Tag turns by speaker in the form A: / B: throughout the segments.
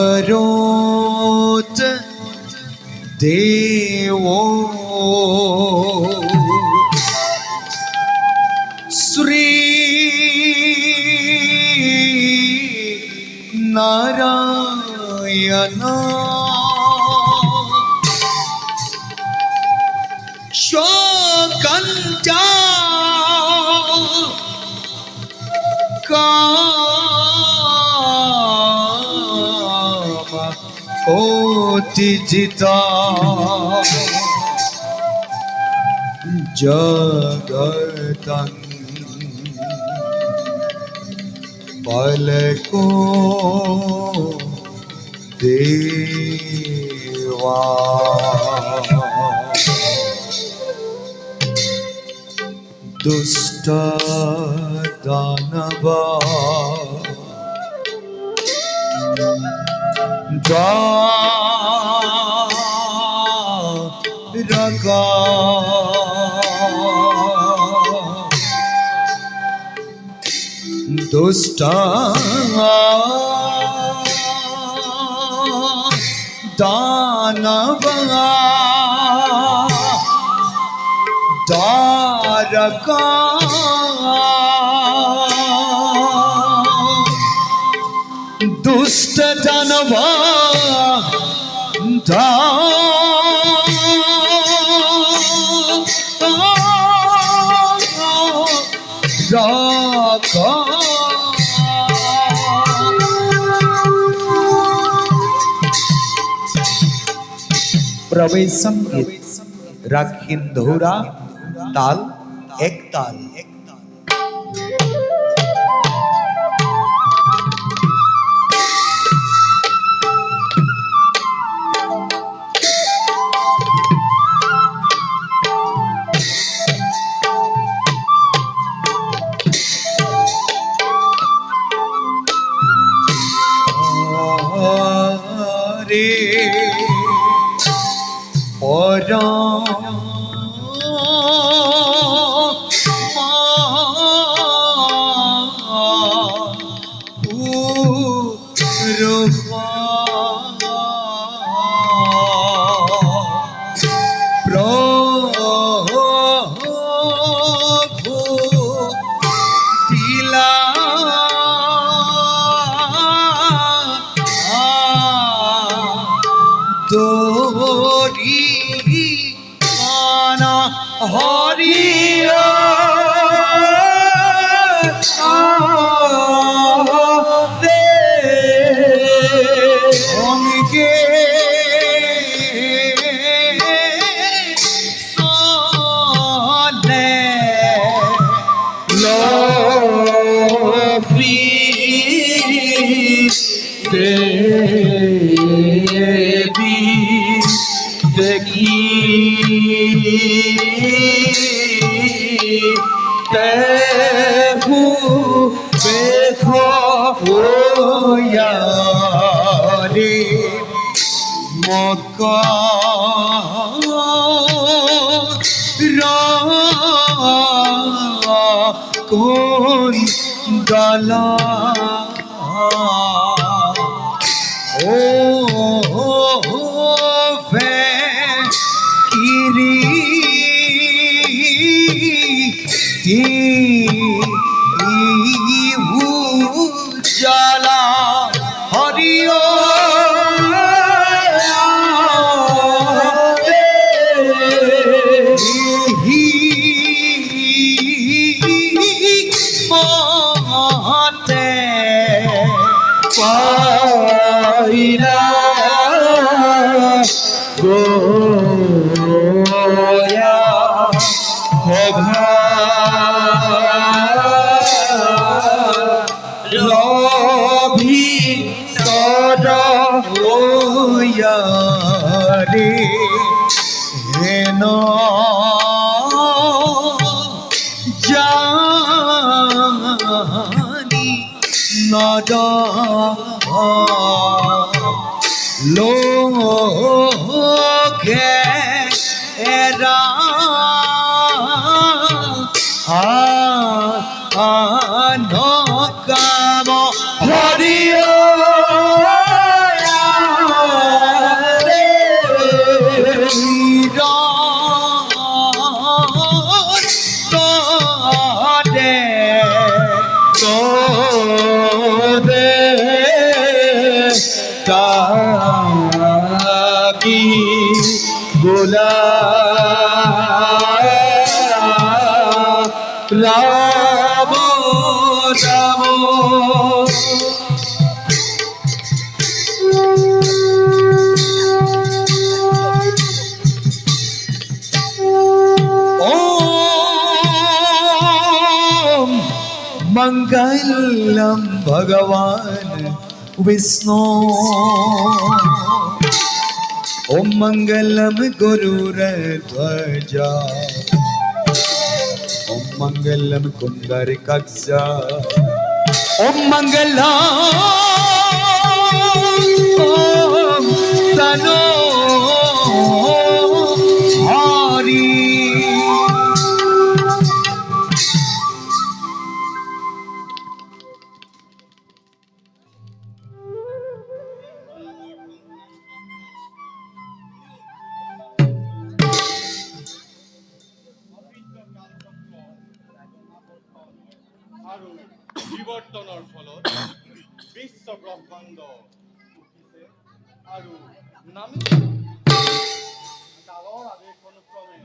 A: करोत देवो श्री नारायण शोकंता कोटिजिता जगतं पलको देवा दुष्ट दानवा रगा दुष्ट दानवा दारका दुष्ट दानवा दारका प्रवेश संगीत राग हिंदोरा ताल एक ताल रे परा हरिया रे हमके सोने लोभी देवी देखी तेहू देखो यारी मौका कोई डाला जाला हरिओ माते पाइला गोया होगा लोभी तोरा यारी हेनो जानी नदा लोगे एरा গোলা রাম রাম ओम मंगलम भगवान विष्णु ओम मंगलम गुरुर्ध्वजा ओम मंगलम कुंडरकाक्ष ओम मंगलम तनो हरि
B: আৰু বিৱৰ্তনৰ ফলত বিশ্ব ব্ৰহ্মাণ্ড উঠিছে আৰু নামিছে কালৰ আদেশ অনুক্ৰমে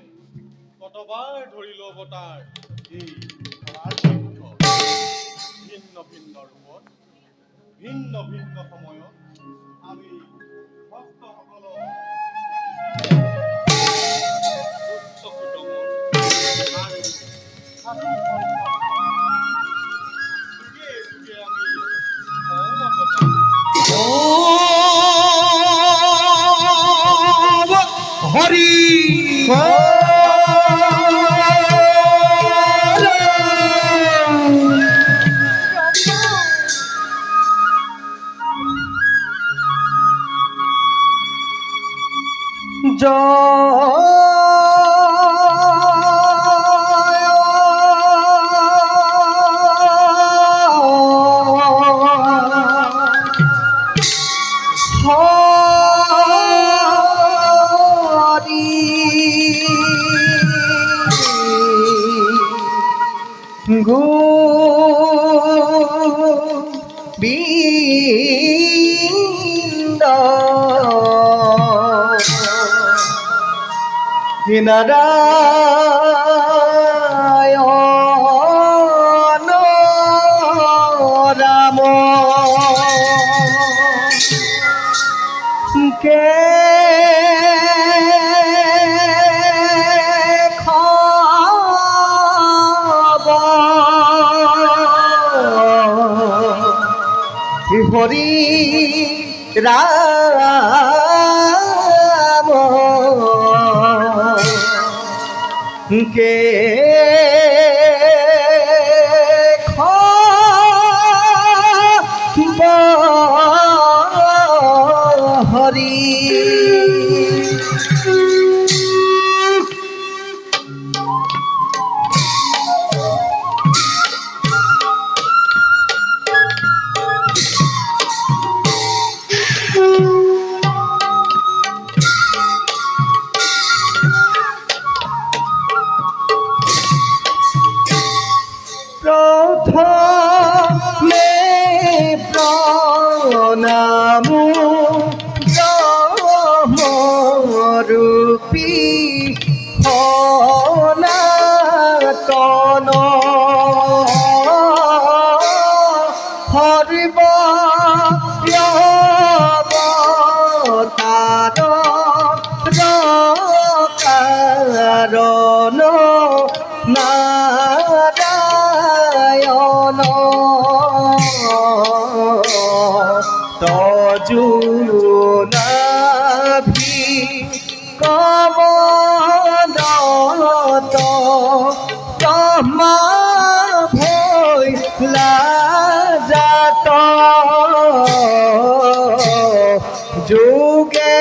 B: কতবাৰ ধৰিল অৱতাৰ এই ধৰাবৃক্ষ ভিন্ন ভিন্ন ৰূপত ভিন্ন ভিন্ন সময়ত আমি ভক্তসকলৰ উচ্চ কুটুম আৰু সাধু সন্ত
A: हरि গোবিন্দ নারায়ণ রাম কে হরি রাম কে হরি প্রথমে প্রণাম ব্রহ্মরূপী সনাতন কারণ নারায়ণ তজুনাভি কমনত ব্রহ্মা ভৈলা জাত যুগে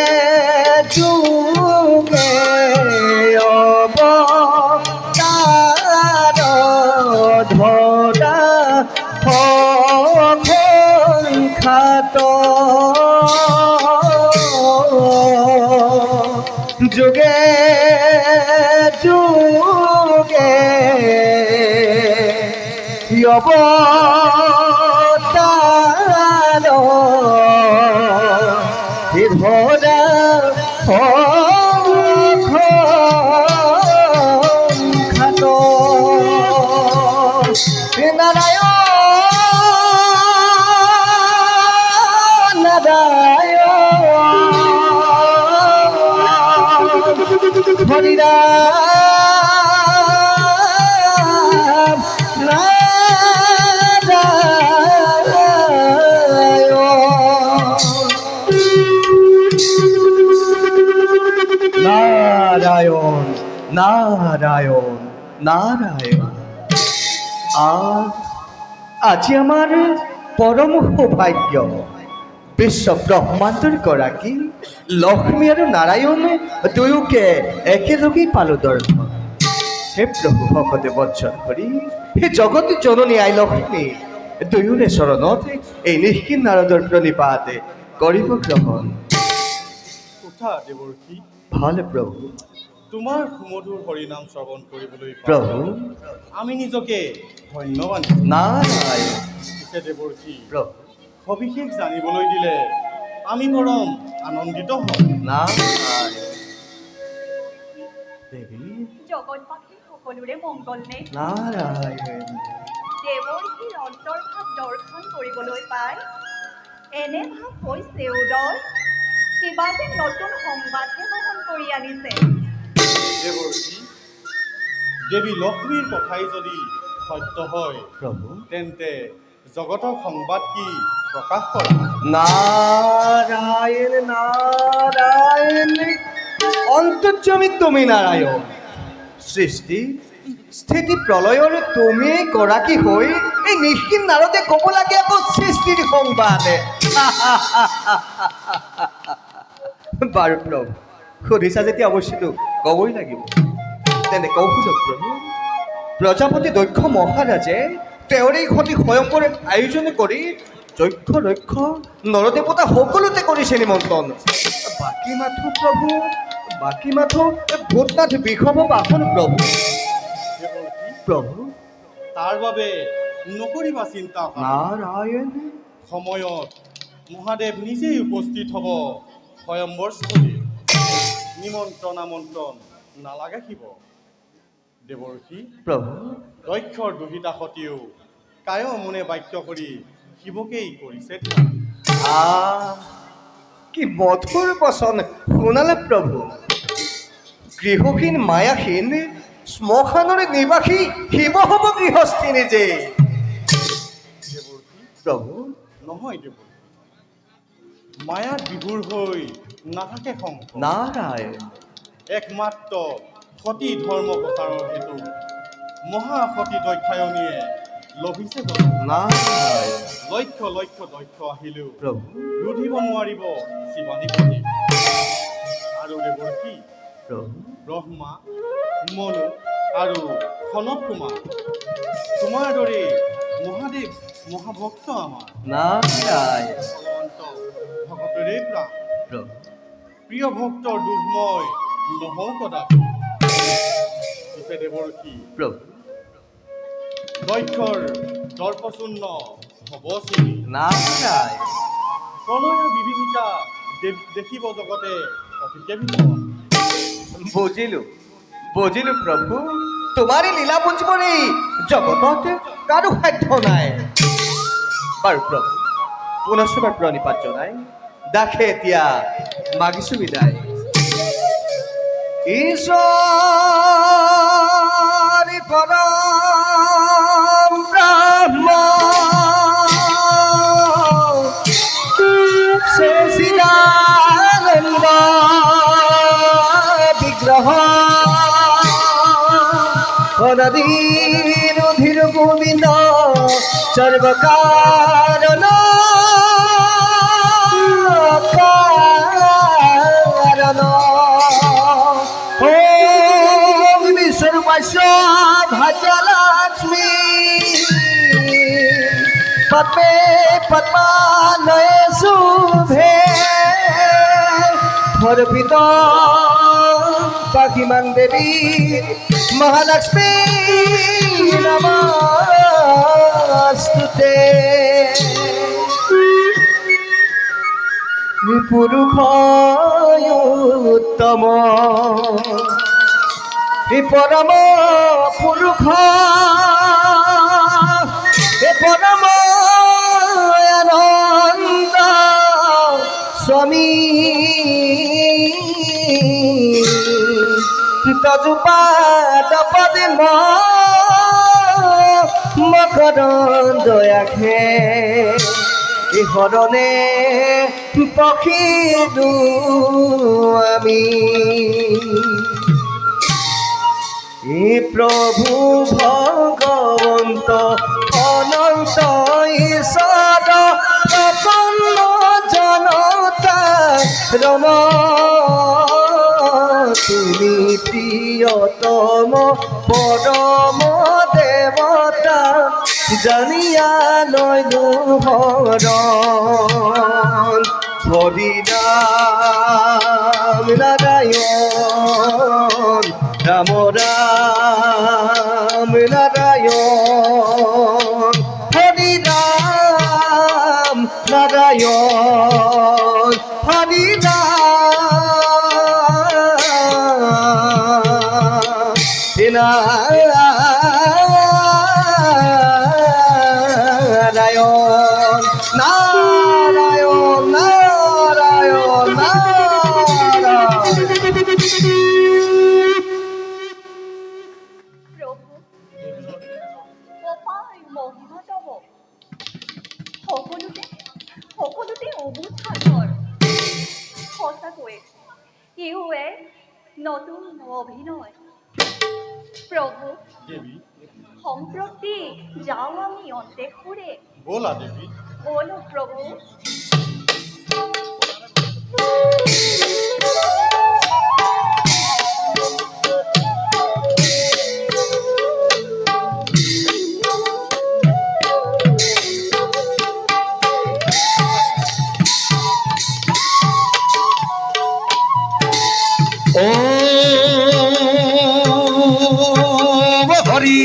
A: যুগে অবতার ধরা খাত যুগে যুগে অবতার ধরা নারায়ণ নারায়ণ হরিরাম নারায়ণ নারায়ণ নারায়ণ। আজি আমার পরম সৌভাগ্য বিশ্ব ব্রহ্মাণ্ডৰ গৰাকী লক্ষ্মী আৰু নাৰায়ণ দুয়োকে একেলগেই পালো দৰ্শন। হে প্ৰভু ভকতে বঞ্চন কৰি হে জগত জননী আই লক্ষ্মী দুয়োৰে চৰণত এই নিষ্কিন নাৰদৰ প্ৰণিপাত কৰিব গ্ৰহণ।
B: উঠা দেৱৰ্ষি,
A: ভাল প্ৰভু।
B: তোমাৰ সুমধুৰ হৰিনাম শ্ৰৱণ কৰিবলৈ পাই
A: প্ৰভু
B: আমি নিজকে ধন্য মানিছোঁ।
A: নাৰায়ণ
B: পিছে দেৱৰ্ষি,
A: প্ৰভু
B: সবিশেষ জানিবলৈ দিলে আমি পৰম আনন্দিত হওঁ।
A: নাৰায়ণ দেৱী
C: জগতবাসী সকলোৰে মংগল নে?
A: নাৰায়ণ
C: দেৱৰ্ষিৰ অন্তৰ্ভাৱ দৰ্শন কৰিবলৈ পাই এনে ভাৱ হৈছে উদয়, কিবা যে নতুন সংবাদহে বহন কৰি আনিছে।
B: দেৱৰ্ষি, দেৱী লক্ষ্মীৰ কথাই যদি সত্য হয়
A: প্ৰভু
B: তেন্তে জগতৰ সংবাদ কি প্ৰকাশ কৰা।
A: নারায়ণ নারায়ণ অন্তর্যামী তুমি নারায়ণ সৃষ্টি স্থিতি প্ৰলয়ৰ তুমি গৰাকী হৈ এই নিষ্কিন নাৰদে ক'ব লাগে আকৌ সৃষ্টিৰ সংবাদ। বাৰু প্ৰভু সুধিছা যেতিয়া অৱশ্যেতো ক'বই লাগিব। তেনে কওঁ শুনক প্ৰভু। প্ৰজাপতি দক্ষ মহাৰাজে তেওঁৰে সতি স্বয়ংবৰ আয়োজন কৰি যক্ষ ৰক্ষ নৰদেৱতা সকলোতে কৰিছে নিমন্ত্ৰণ। বাকী মাথো প্ৰভু বাকী মাথো ভূতনাথ বিষম বাসন প্ৰভু।
B: দেৱৰ্ষি,
A: প্ৰভু
B: তাৰ বাবে নকৰিবা চিন্তা।
A: নাৰায়ণ
B: সময়ত মহাদেৱ নিজেই উপস্থিত হ'ব স্বয়ম্বৰস্থলীত। নিমন্ত্ৰণ আমন্ত্ৰণ নালাগে শিৱ। দেৱৰ্ষি,
A: প্ৰভু
B: দক্ষৰ দুহিতা সতীও কায় মনে বাক্য কৰি শিৱকেই কৰিছে ধ্যান।
A: কি মধুৰ বচন শুনালে প্ৰভু। গৃহহীন মায়াহীন শ্মশানৰ নিবাসী শিৱ হ'ব গৃহস্থী নিজে।
B: দেৱৰ্ষি,
A: প্ৰভু
B: নহয় দেৱৰ্ষি, মায়াত বিভোৰ হৈ নাথাকে শংকৰ।
A: নাৰায়ণ
B: একমাত্ৰ সতী ধৰ্ম প্ৰচাৰৰ হেতু মহাসতী দক্ষায়নীয়ে লভিছে জনম।
A: নাৰায়ণ
B: লক্ষ লক্ষ দক্ষ আহিলেও
A: প্ৰভু
B: ৰুধিব নোৱাৰিব শিৱানীপতি। আৰু দেৱৰ্ষি,
A: প্ৰভু
B: ব্ৰহ্মা মনু আৰু সনত কুমাৰ তোমাৰ দৰে মহাদেৱ মহাভক্ত আমাৰ
A: নাৰায়ণ
B: ভগৱন্ত ভকতৰে প্ৰাণ।
A: প্ৰভু
B: প্ৰিয় ভক্তৰ দুখময় নহওঁ কদাপি। পিছে দেৱৰ্ষি,
A: প্ৰভু
B: দক্ষৰ দৰ্পশূন্য হ'ব চিনি।
A: নাৰায়ণ
B: প্ৰণয় বিভীষিকা দেখিব জগতে অতিকে বিপদ।
A: বুজিলো বুজিলো প্ৰভু তোমাৰে লীলা বুজিবৰে জগতত কাৰো সাধ্য নাই। বাৰু প্ৰভু পুনশ্চবাৰ প্ৰণিপাত জনাই দাসে এতিয়া মাগিছো বিদায়। ঈশ্বৰ পৰম ব্ৰহ্ম সচিদানন্দ বিগ্ৰহ অনাদিৰ অধীৰ গোবিন্দ সৰ্বকাৰণ কাৰণ ওম বিশ্বরূপাস্য ভাজ্যলক্ষ্মী পদ্মে পদ্মালয়ে শুভে ভরপিত পাখিমান দেবী মহালক্ষ্মী নমস্তুতে। পুরুষ উত্তম পরম পুরুষ গজোপা দপদি মকৰন্দ আখে ইহৰণে পখিলো আমি ই প্ৰভু ভগৱন্ত অনন্ত ঈশ্বৰ প্ৰপন্ন জনতা ৰণ তুমি প্ৰিয়তম পৰম দেৱতা জানিয়া লৈলো শৰণ হৰি নাম নাৰায়ণ ৰাম ৰাম নাৰায়ণ হৰি ৰাম নাৰায়ণ হৰি নারায়ণ নারায়ণ নারায়ণ নারায়ণ
C: প্ৰভু অপায় মহিমা তব সকলোতে অবুজ সাগৰ সঁচাকৈয়ে ইও এক নতুন অভিনয় প্ৰভু
B: দেৱী
C: সম্প্ৰতি যাওঁ আমি অন্তেশুৰে
B: ব'লা দেৱী
C: বলো প্ৰভু
A: হরি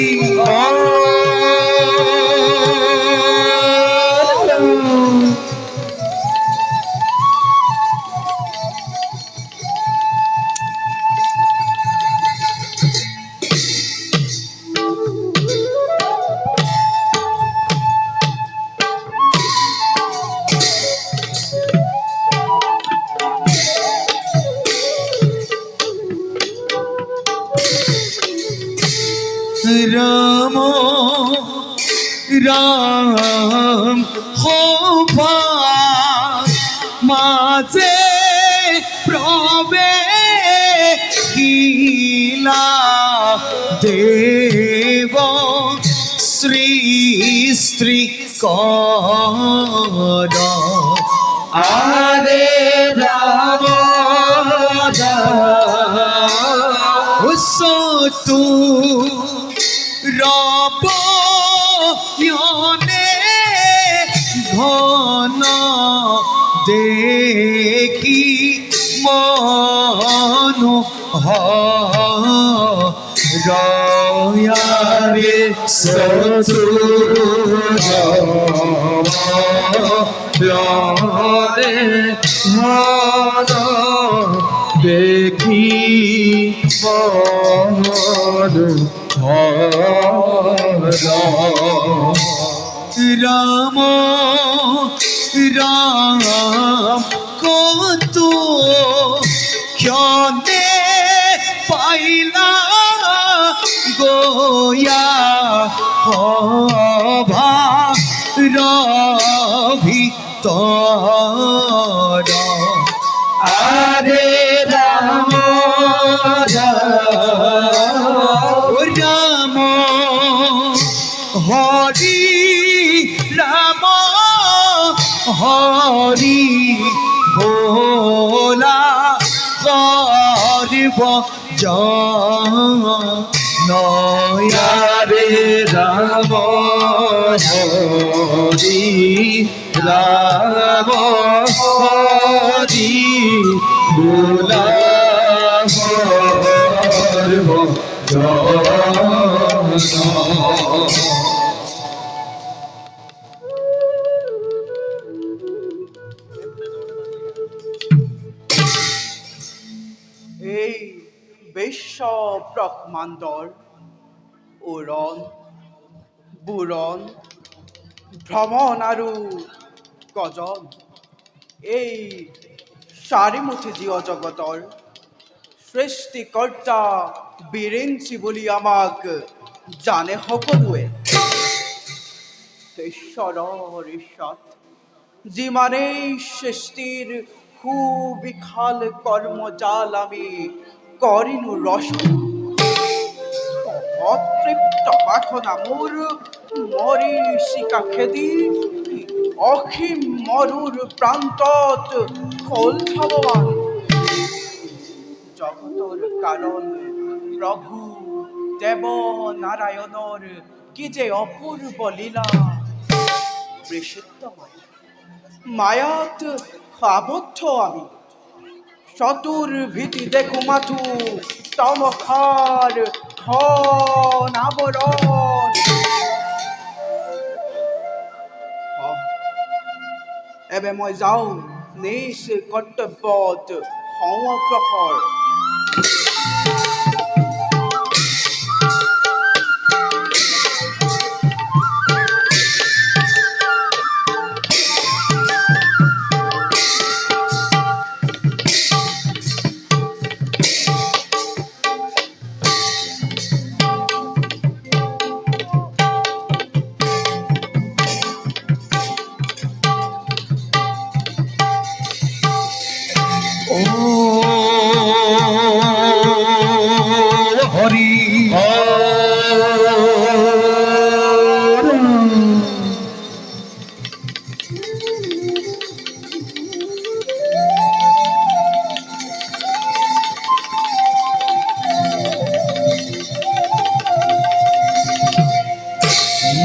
D: রাম রাম হোভা মাঝে প্রবে কিলা দেব শ্রী স্ত্রী কর আরে রাম সতু রব ঘন দেখি মনো রয়ারে সতুরে ঘন দেখি মনো রাম রাম কত ক্ষণে পাইলা গোয়া হভা ভিতর আরে রাম রাম হরি রাম হরি ভোলা সর্ব নয়ারে রাম হরি রাম হরি ভোলা সর্ব
E: এই বিশ্ব ব্ৰহ্মাণ্ডৰ উৰণ বুৰণ ভ্ৰমণ আৰু গজন এই চাৰিমুঠি জীৱ জগতৰ সৃষ্টিকৰ্তা বিৰিঞ্চি বুলি আমাক জানে সকলোৱে। ঈশ্বৰৰ ইচ্ছাত যিমানেই সৃষ্টিৰ সুবিশাল কৰ্মজাল আমি কৰিলো ৰচনা, অতৃপ্ত বাসনা মোৰ মৰীচিকা খেদি অসীম মৰুৰ প্ৰান্তত হ'ল ভগৱান। জগতৰ কাৰণ প্ৰভু দেৱ নাৰায়ণৰ কি যে অপূৰ্ব লীলা, বিচিত্ৰময় মায়াত আবদ্ধ আমি। চতুৰ্ভীতি দেখো মাথো তমসাৰ ঘন আৱৰণ। এবে মই যাওঁ নিজ কৰ্তব্যত হওঁ অগ্ৰসৰ।
D: হরি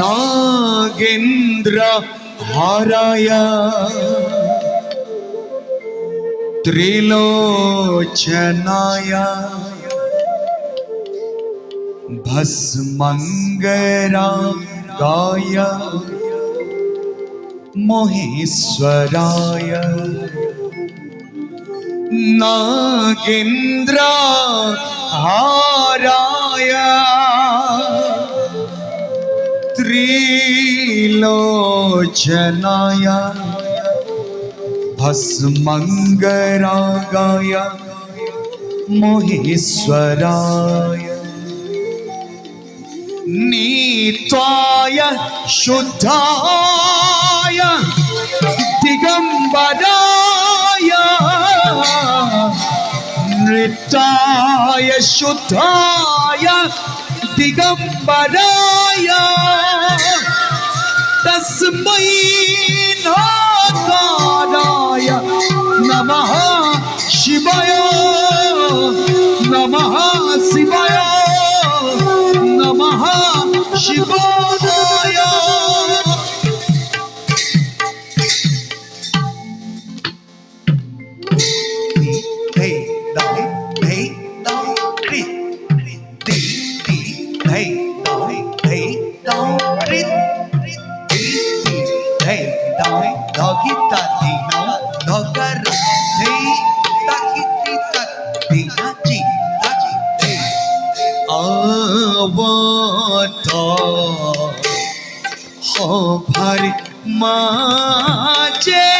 D: নাগেন্দ্র হারায়া त्रिलोचनाया भस्मंगरागाय महेश्वराय नागेन्द्र हाराय त्रिलोचनाय भस्मंगरागाय महेश्वराय नीत्वाय शुद्धाय दिगंबराय नृत्याय शुद्धाय दिगंबराय तस्मै नाकाराय नमः शिवाय नमः शिवाय नमः शिवाय। ভারি মাঝে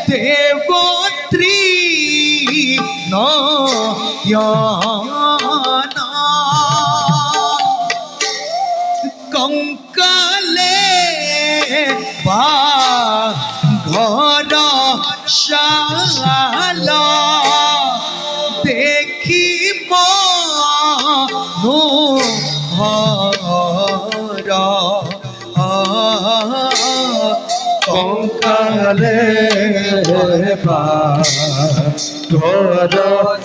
D: দেবত্রী নয়না কঙ্কালে বা ঘর শালা দেখি মনো ভরা কঙ্কালে বা ঘর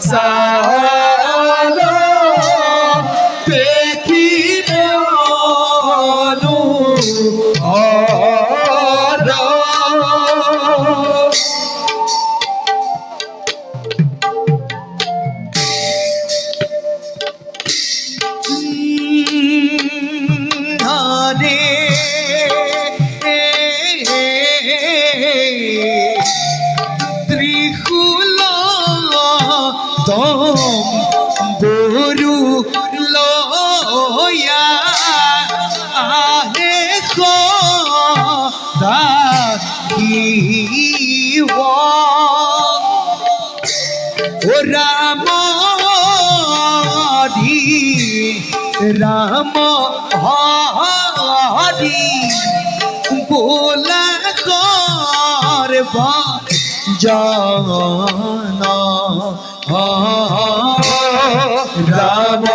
D: শালা দেখি মনো ভরা। বরু লয়া আহে খি ও রাম রাম হরি বোলা করব জান রাম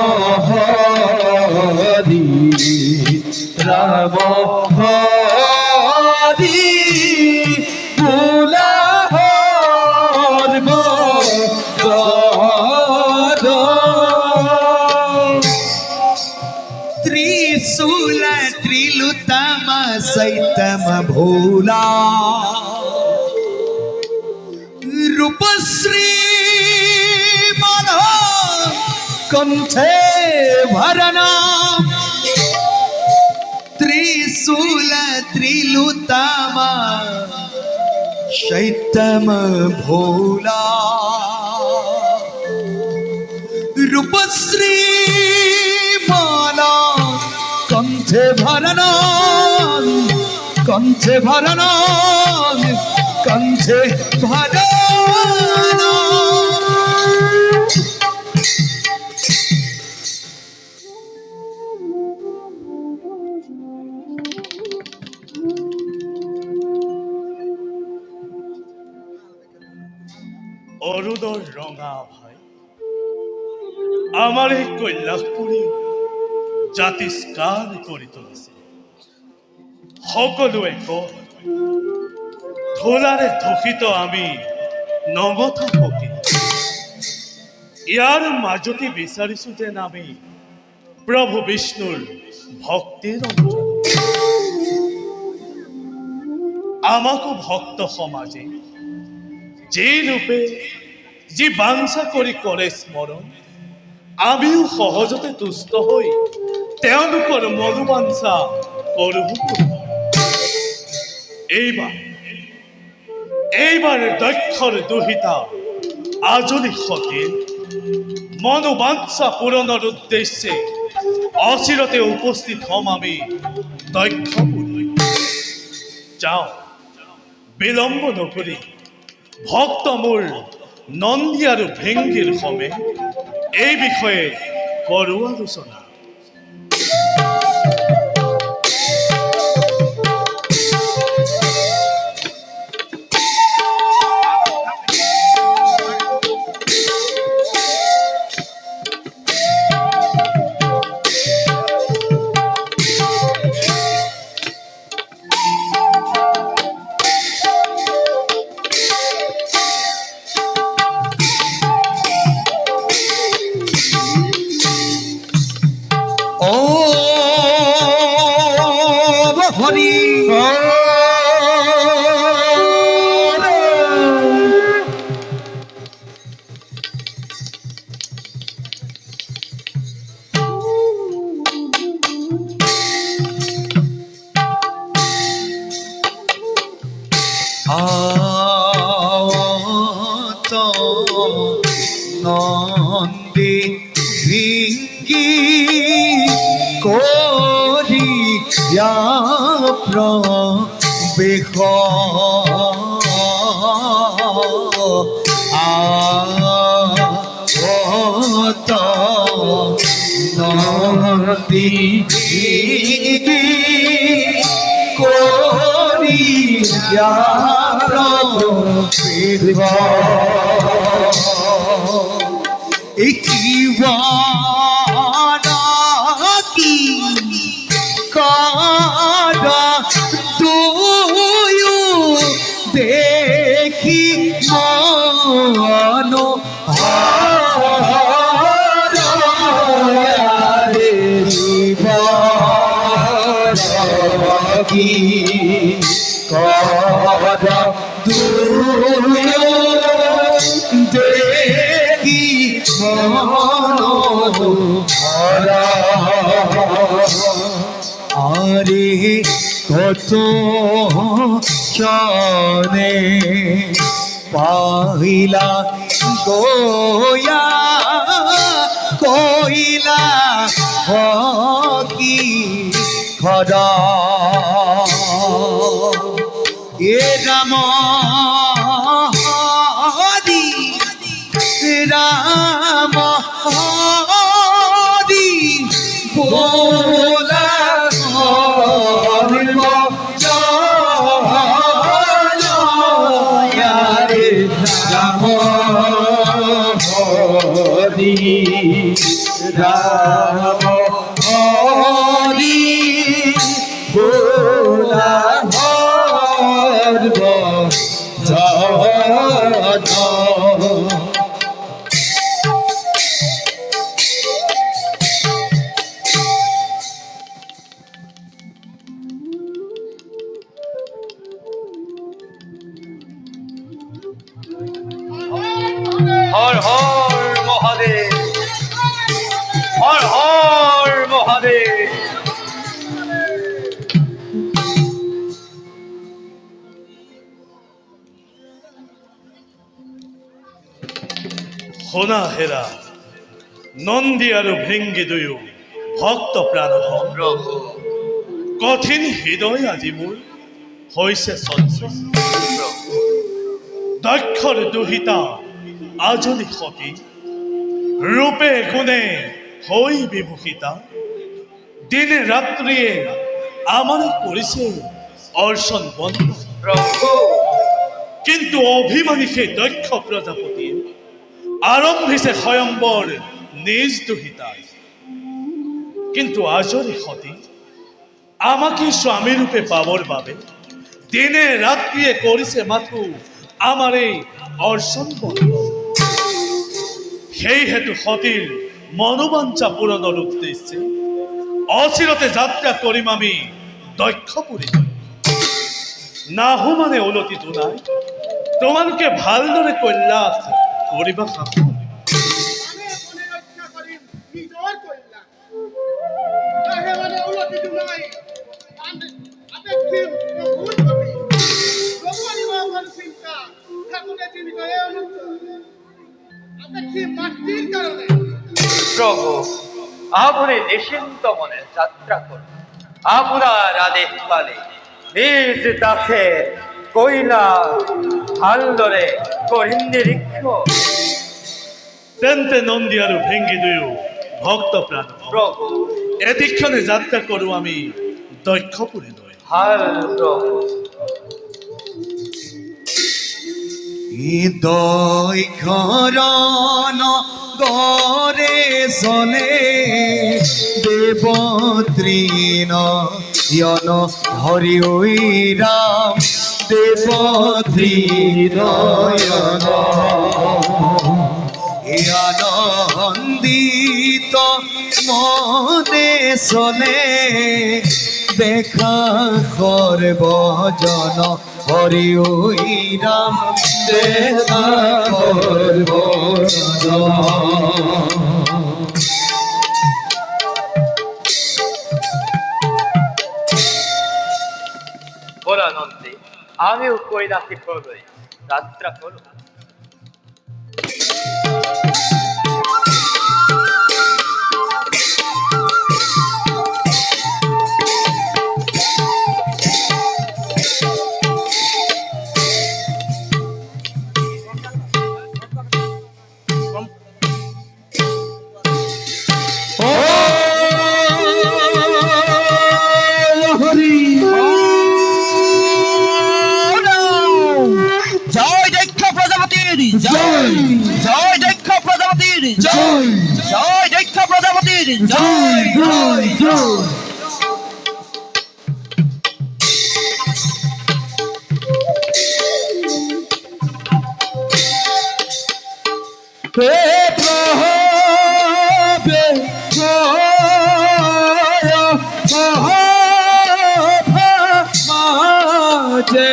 D: হরি রাম হরি বোলা করব জান ত্রিশূল ত্রিলুতম সৈতম ভোলা রূপশ্রী মন কণ্ঠে ভরনা ত্রিশূল ত্রিলুতম সৈতম ভোলা রূপশ্রী মালা কণ্ঠে ভরনান কণ্ঠে ভরনান কণ্ঠে ভরনান
F: অৰুণৰ ৰঙা ভাই আমাৰ এই কৈলাশপুৰী জাতিষ্কাৰ কৰি তুলিছে। সকলোৱে কয় ধূলাৰে ধূষিত আমি নমথা পকি ইয়াৰ মাজতে বিচাৰিছো যেন আমি প্ৰভু বিষ্ণুৰ ভক্তিৰ অঞ্জন। আমাকো ভক্ত সমাজে যে ৰূপে যি বাঞ্ছা কৰি কৰে স্মৰণ আমিও সহজতে তুষ্ট হৈ তেওঁলোকৰ মনোবাঞ্ছা কৰোঁ। এইবাৰ দক্ষৰ দুহিতা আজলি সতীৰ মনোবাঞ্ছা পূৰণৰ উদ্দেশ্যে অচিৰতে উপস্থিত হ'ম আমি দক্ষপুৰী। যাওঁ বিলম্ব নকৰি ভক্ত মোৰ নন্দী আৰু ভেংগীৰ সমে এই বিষয়ে কৰোঁ আলোচনা।
D: হরি নন্দী ভিঙ্গি করিয়া প্রবেশ নন্দী করিয়া প্রবেশ কি কারা দুয়ু দেখি মন কি কারা দুয়ু দেখি আরে কত চনে পাহিলা গোয়া কইলা হকি খরা এ রাম হরি রাম হরি রাম হরি ভোলা হরব জন
A: হর হর মহাদেব, হর হর মহাদেব।
F: হোনা হেরা নন্দী আৰু ভেঙ্গি দুয়ো ভক্ত প্ৰাণ
A: প্রভু
F: কঠিন হৃদয় আজি মোৰ হৈছে চঞ্চল দক্ষৰ দুহিতা আজলি সতী ৰূপে গুণে হৈ বিভূষিতা দিনে ৰাত্ৰিয়ে আমাৰ কৰিছে অৰ্চন বন্ধ
A: প্রভু
F: কিন্তু অভিমানী সেই দক্ষ প্ৰজাপতিয়ে আৰম্ভিছে স্বয়ম্বৰ নিজ দুহিতাই কিন্তু আজৰি সতী আমাকে স্বামী ৰূপে পাবৰ বাবে দিনে ৰাত্ৰিয়ে কৰিছে মাথো আমাৰ এই অৰ্চন বন্ধ সেই হেতু সতীৰ মনোবাঞ্ছা পূৰণৰ উদ্দেশ্যে অচিৰতে যাত্ৰা কৰিম আমি দক্ষপুৰী নাহো মানে ওলটি জোনাই তোমালোকে ভালদৰে কল্যাণ কৰিবা শাসন
G: আমি মনে রক্ষা করি নিজর কইলা তাহে মানে উলটি দুনাই আপেক্ষিক ভুল করি প্রভুনি মঙ্গল চিন্তা ঠাকুরে জীবিত এ অনুত্তর আপেক্ষিক মাটির কারণে
A: প্রভু আপনি নিশ্চিন্ত মনে যাত্রা করুন। আপনার আদেশ পালে নিজ দাসের কইলা ভালদরে করিম নিরীক্ষণ।
F: তেন্তে নন্দী আৰু ভেঙ্গি দুয়ো ভক্ত প্ৰাণ
A: প্রভু
F: এদিক্ষণে যাত্ৰা কৰোঁ আমি দক্ষপুৰীলৈ
A: ভাল প্রভু
D: হৃদয় ঘরণ গরে চলে দেবতৃণ য়ন হরি রাম দেবতৃণ আনন্দিত মনে চলে দেখা সর্বজন হরি রাম দেখা সর্বজন
A: বলানন্দে আমিও কৈলাসে প্রলয় যাত্রা করব।
D: জয় দক্ষ প্রজাপতির জয় জয় দক্ষ প্রজাপতির জয় জয় দক্ষ প্রজাপতির জয় জয় জয় হে মাঝে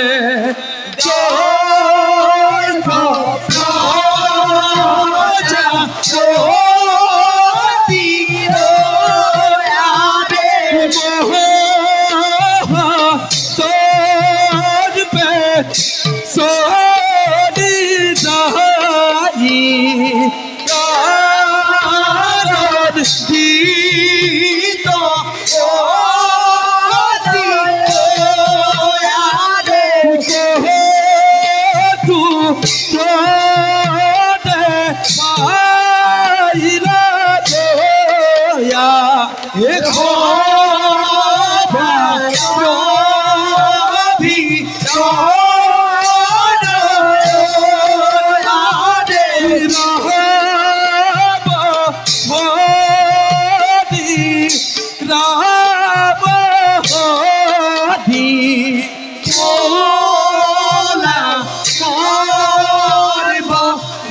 D: বিগ্রহাবধি মোলা করব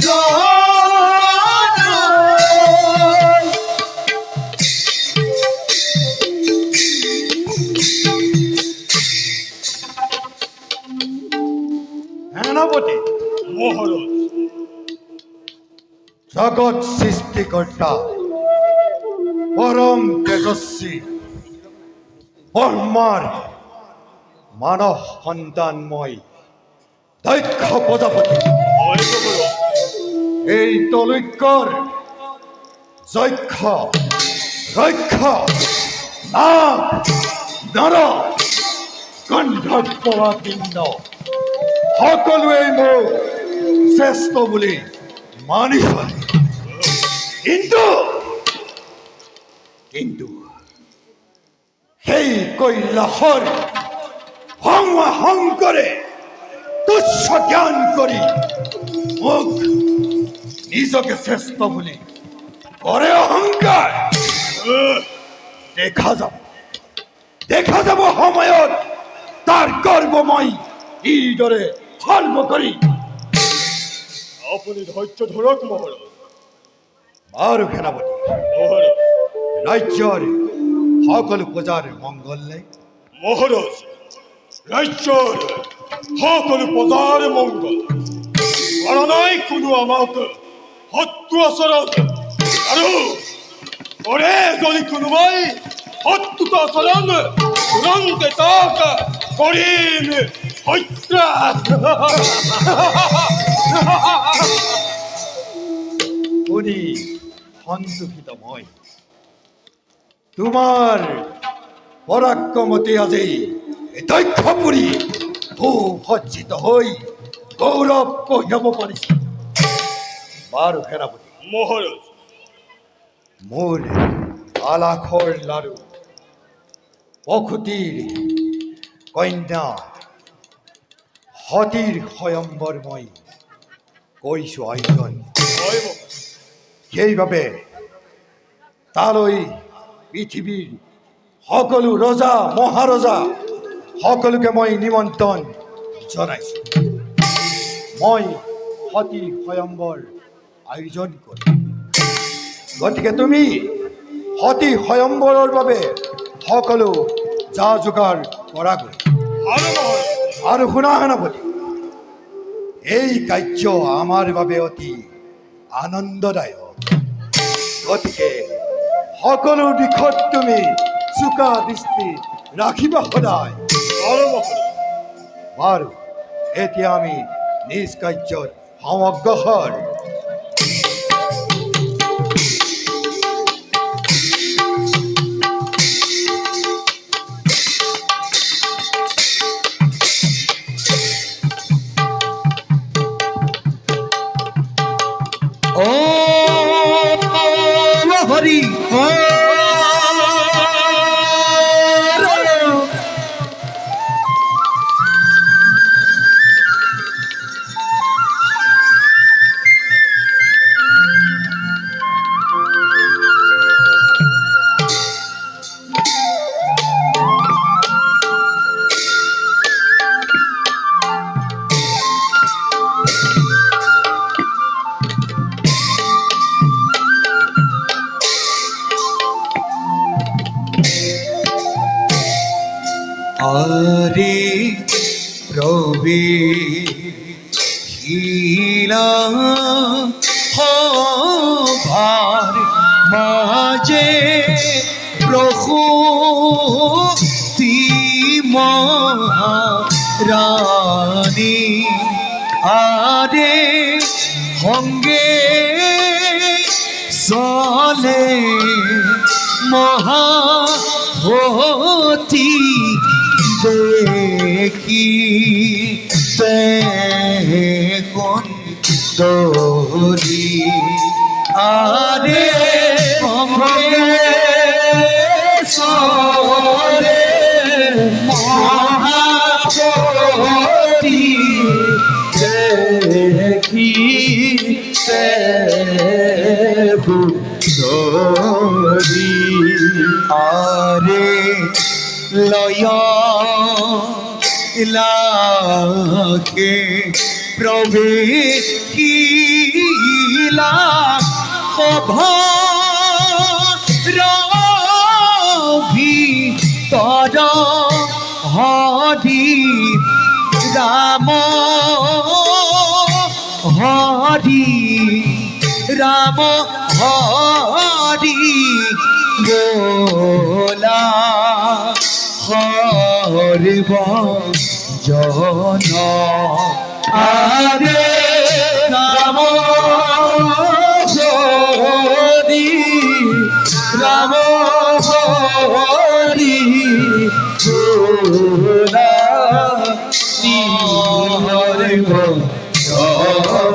D: জনন।
B: সেনাপতি
F: মহারাজ,
B: জগৎ সৃষ্টিকর্তা পরম তেজস্বী ব্রহ্মার মানব সন্তানময় দক্ষ প্রজাপতি
F: হয় মহারাজ।
B: এই তলৈক্যৰ যক্ষ ৰক্ষ নাগ নৰ গন্ধৰ্বপিণ্ড সকলোৱে মোক শ্ৰেষ্ঠ বুলি মানি চলে। কিন্তু সেই কৈলাসৰ শংকৰে তুচ্ছ জ্ঞান কৰি মোক নিজকে শ্ৰেষ্ঠ বুলি কৰে অহংকাৰ। দেখা যাব সময়ত তাৰ গৰ্বময় কিদৰে সৰ্ব কৰি।
F: আপুনি ধৈৰ্য ধৰক মহাৰাজ।
B: আৰু সেনাপতি
F: মহাৰাজ,
B: ৰাজ্যৰ সকলো প্ৰজাৰ মংগল নাই।
F: মহাৰাজ, ৰাজ্যৰ সকলো প্ৰজাৰ মংগল কৰা নাই কোনো আমাক শত্ৰু আচৰণ, আৰু কৰে যদি কোনোবাই শত্ৰুতা আচৰণ তুৰন্তে তাক কৰিম হত্যা।
B: শুনি সন্তোষিত মই। তোমাৰ পৰাক্ৰমতে আজি দক্ষপুৰী সুসজ্জিত হৈ গৌৰৱ কঢ়িয়াব পাৰিছে। বাৰু সেনাপতি,
F: মহাৰাজ,
B: মোৰ আলাসৰ লাৰু প্ৰসূতিৰ কন্যা সতীৰ স্বয়ম্বৰ মই কৰিছোঁ আয়োজন।
F: হয় মহাৰাজ।
B: সেইবাবে তালৈ পৃথিৱীৰ সকলো ৰজা মহাৰজা সকলোকে মই নিমন্ত্ৰণ জনাইছোঁ। মই সতী স্বয়ম্বৰ আয়োজন কৰিম। গতিকে তুমি সতী স্বয়ম্বৰৰ বাবে সকলো যা যোগাৰ কৰাগৈ।
F: আৰু মহাৰাজ,
B: আৰু শুনা সেনাপতি, এই কাৰ্য আমাৰ বাবে অতি আনন্দদায়ক। গতিকে সকলো দিশত তুমি চোকা দৃষ্টি ৰাখিবা সদায়।
F: আৰু মহাৰাজ।
B: বাৰু এতিয়া আমি নিজ কাৰ্যত সমগ্ৰ
D: ও হরি আরে প্রবেশিলা ভার মাঝে প্রসূতি মহারানী আরে সঙ্গে চলে মহাসতী দেখি কোন দরি আরে সরে মহাসতী দেখি দরি লয় লাখে প্রবেশিলা ভিতর হরি রাম হরি রাম হরি बोला हरिब जन आरे राम हरि राम हरि बोला हरिब जन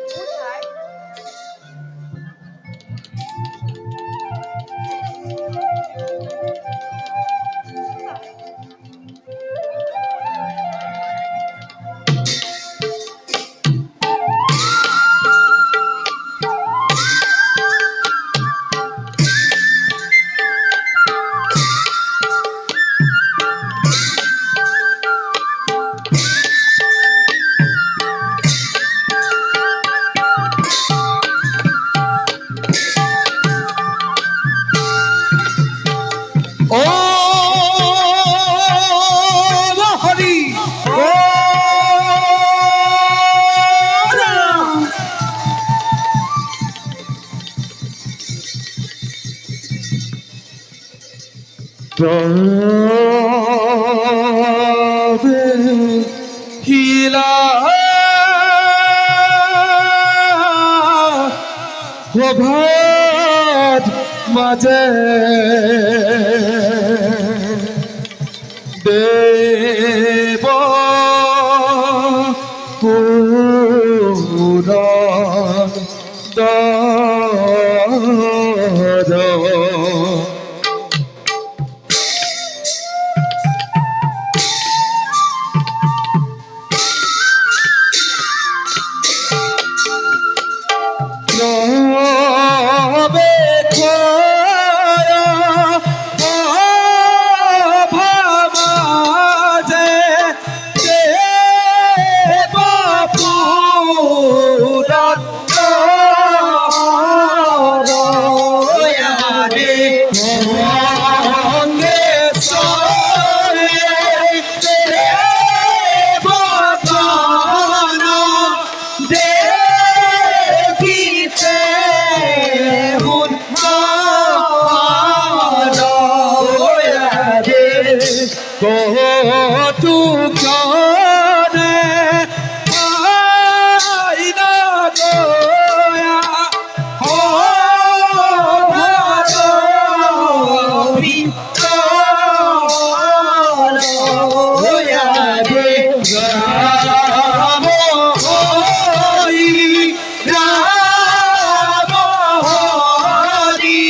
C: কোথায়?
D: ओ हरि ओ राम हिला ভাত মাঝে দেব পুরাণ দার কতু কানে আইনা দয়া হো ভারবি দয়া দে রাম হরি রাম হরি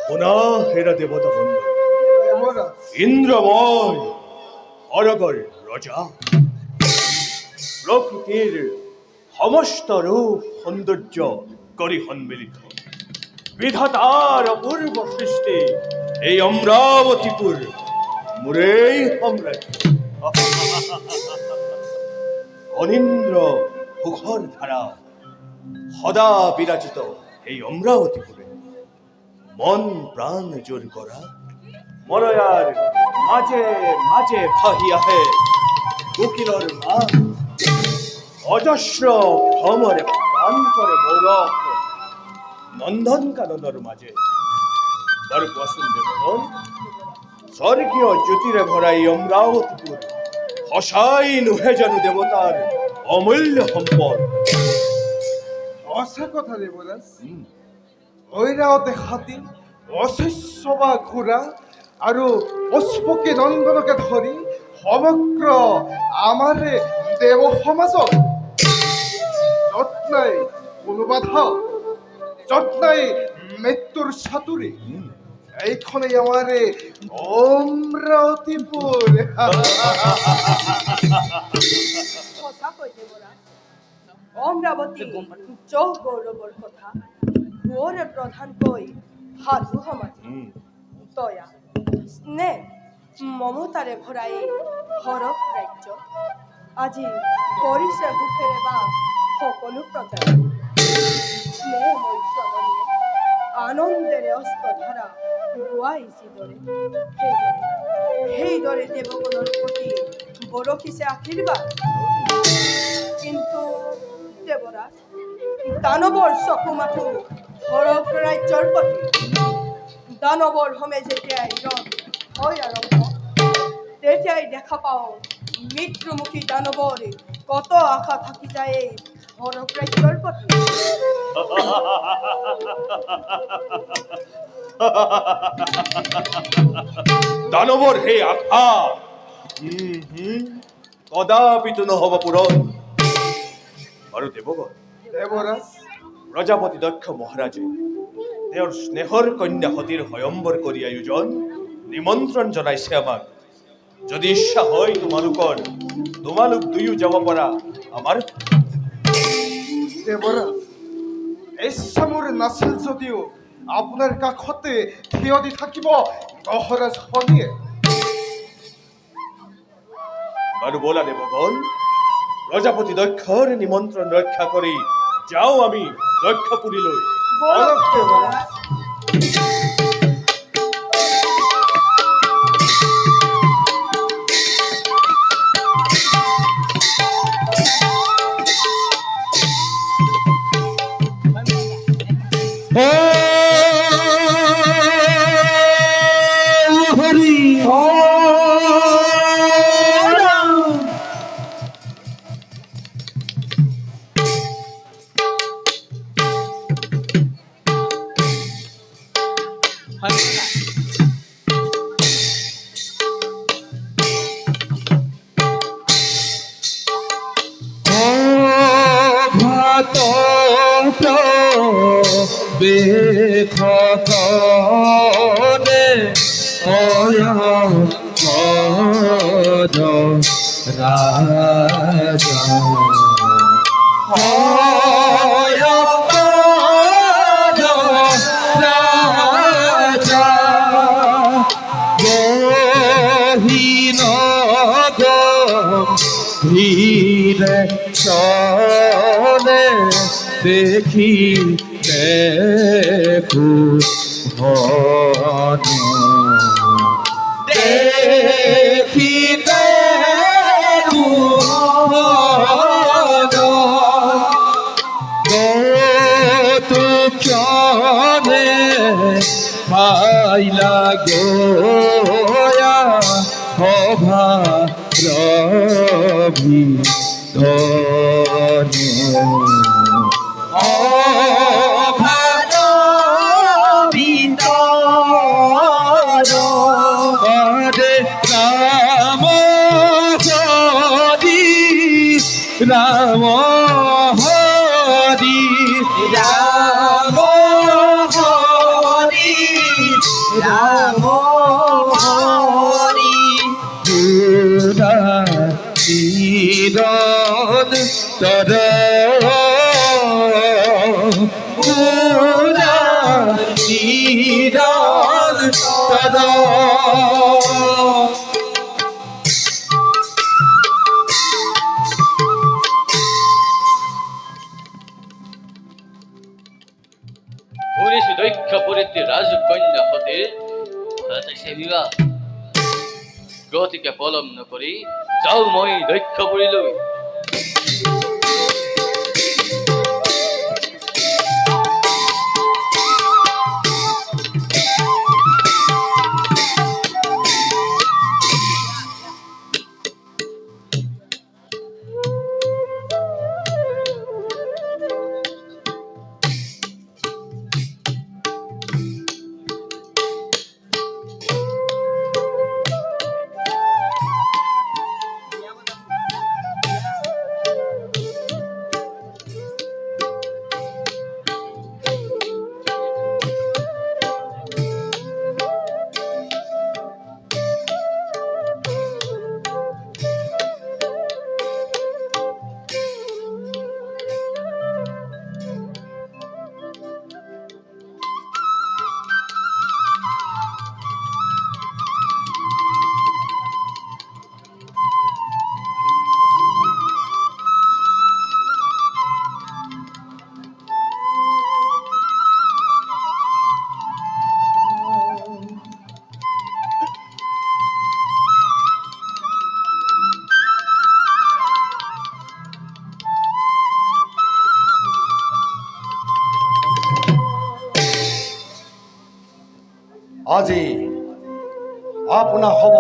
D: বোলা
F: হেরা দেবতা বন্ধু ইন্দ্রময় অরগর রাজা প্রকৃতির সমস্ত রূপ সৌন্দর্য করি সন্মিলিত বিধাতার অপূর্ব সৃষ্টি এই অমরাবতীপুর মুরেই সাম্রাজ্য অনিন্দ্র সুখর ধারা সদা বিরাজিত এই অমরাবতীপুরে মন প্রাণ জোর করা মলয়ার মাঝে মাঝে ভাহি আহে কোকিলর মা অজস্র ভ্রমরে প্রাণ করে মৌরক নন্দন কাননের মাঝে বার বসুন দেবন
H: স্বর্গীয় জ্যোতিরে ভরা এই অমরাবতীপুর হসাই নুহে জানু দেবতার অমূল্য সম্পদ।
G: সঁচা কথা দেৱৰাজ ঐৰাৱতে হাতী অশস্যবা ঘোঁৰা আৰু অস্ফকী নন্দনকে ধৰি সমগ্ৰ আমাৰে দেৱ সমাজত য'ত নাই কোনো বাধা, য'ত নাই মৃত্যুৰ চাতুৰি, এইখনেই আমাৰে অমৰাৱতীপুৰ।
I: সঁচাকৈ দেৱৰাজ অমৰাৱতী উচ্চ গৌৰৱৰ কথা মোৰে প্ৰধানকৈ সাধু সমাজ দয়া স্নেহ মমতাৰে ভৰা এই হৰক ৰাজ্য আজি কৰিছে সুখেৰে বা সকলো প্ৰজা স্নেহময় জননীয়ে আনন্দেৰে অস্ত্ৰধাৰা বোৱাই যিদৰে সেইদৰে দেৱগণৰ প্ৰতি বৰষিছে আশীৰ্বাদ। কিন্তু দেৱৰাজ দানৱৰ চকু মাথো হৰক ৰাজ্যৰ প্ৰতি দানৱৰ সমে যেতিয়াই ৰথ হয় আৰম্ভ তেতিয়াই দেখা পাওঁ মৃত্যুমুখী দানৱৰ কত আশা থাকি যায় এই হৰক ৰাজ্যৰ প্ৰতি।
H: দানৱৰ সেই আশা কদাপিতো নহব পূৰণ। আৰু দেৱগণ
G: দেৱৰাজ
H: প্ৰজাপতি দক্ষ মহাৰাজে তেওঁৰ স্নেহৰ কন্যা সতীৰ স্বয়ম্বৰ কৰি আয়োজন নিমন্ত্ৰণ জনাইছে আমাক। যদি ইচ্ছা হয় তোমালোক দুয়ো যাব পাৰা আমাৰ।
G: দেৱৰাজ ইচ্ছা মোৰ নাছিল যদিও আপোনাৰ কাষতে থিয় দি থাকিব মহাৰাজ শনিয়ে।
H: বাৰু বলা দেৱগণ, প্ৰজাপতি দক্ষৰ নিমন্ত্ৰণ ৰক্ষা কৰি যাওঁ আমি দক্ষপুৰীলৈ।
G: বলক দেৱৰাজ।
D: হরি ভাত বেখনে রাজা রাজা গহীন গম্ভীরে চলে দেখি দেখু ঘন দেখি দেখু ক্ষণে পাইলা গোয়া হভা রবি রাম হরি রাম হরি রাম হরি রাম হরি পুরা তীরন তর পুরা তীরন তর
J: শুনিছো দক্ষপুৰীতে ৰাজকন্যা সতে সেবিবা, গতিকে পলম নকৰি যাওঁ মই দক্ষপুৰীলৈ।
D: আজি আপোনা হ'ব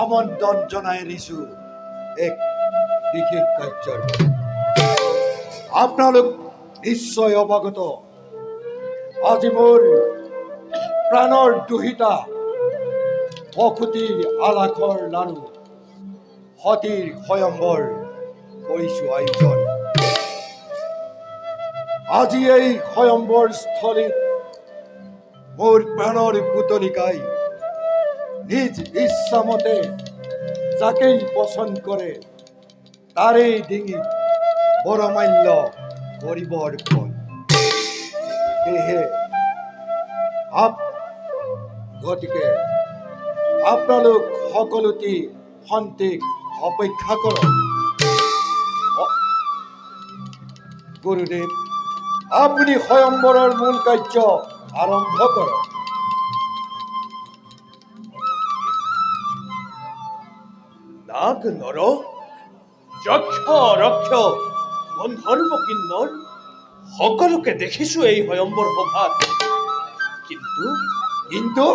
D: আমন্ত্ৰণ জনাই দিছো এক বিশেষ কাৰ্যৰ। আপোনালোক নিশ্চয় অৱগত, আজি মোৰ প্ৰাণৰ দুহিতা প্ৰকৃতিৰ আলাসৰ লাৰু সতীৰ স্বয়ম্বৰ কৰিছো আয়োজন। আজি এই স্বয়ম্বৰ স্থলীত মোৰ প্ৰাণৰ পুতলিকাই নিজ ইচ্ছামতে যাকেই পচন্দ কৰে তাৰেই ডিঙিত বৰমাল্য কৰিব অৰ্পণ। সেয়েহে গতিকে আপোনালোক সকলোটি সন্তেক অপেক্ষা কৰক। গুৰুদেৱ, আপুনি স্বয়ম্বৰৰ মূল কাৰ্য আৰম্ভ কৰক।
H: নাগ নৰ যক্ষ ৰক্ষ গন্ধৰ্ব কিন্নৰ সকলোকে দেখিছো এই স্বয়ম্বৰ সভাত, কিন্তু
D: কিন্তু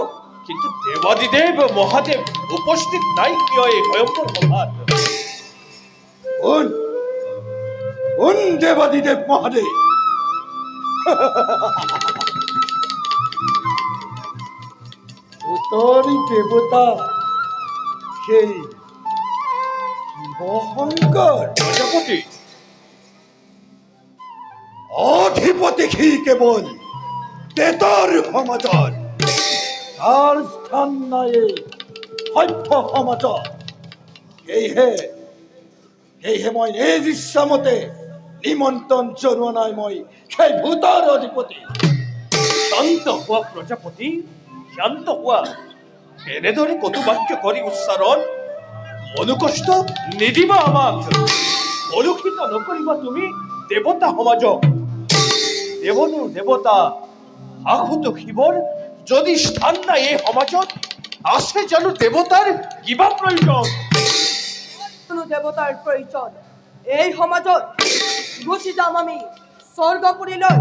H: কিন্তু দেৱাদিদেৱ মহাদেৱ উপস্থিত নাই কিয় এই স্বয়ম্বৰ সভাত?
D: কোন দেৱাদিদেৱ মহাদেৱ? উত্তৰী দেৱতা সেই শিৱশংকৰ
H: প্ৰজাপতি
D: অধিপতি সি কেৱল তেতৰ সমাজত, তাৰ স্থান নাই সভ্য সমাজত। সেয়েহে মই নিজ ইচ্ছামতে নিমন্ত্ৰণ জনোৱা নাই মই সেই ভূতৰ অধিপতি।
H: শান্ত হোৱা প্ৰজাপতি, শান্ত হোৱা। এনেদৰে কটুবাক্য কৰি উচ্চাৰণ মনোকষ্ট নিদিবা আমাক, কলুষিত নকৰিবা তুমি দেৱতা সমাজক। দেৱনুৰ দেৱতা আহুত শিৱৰ যদি স্থান নাই এই সমাজত, আছে জানো দেৱতাৰ কিবা প্ৰয়োজন?
I: কোনো দেৱতাৰ প্ৰয়োজন এই সমাজত। গুচি যাম আমি স্বৰ্গপুৰীলৈ।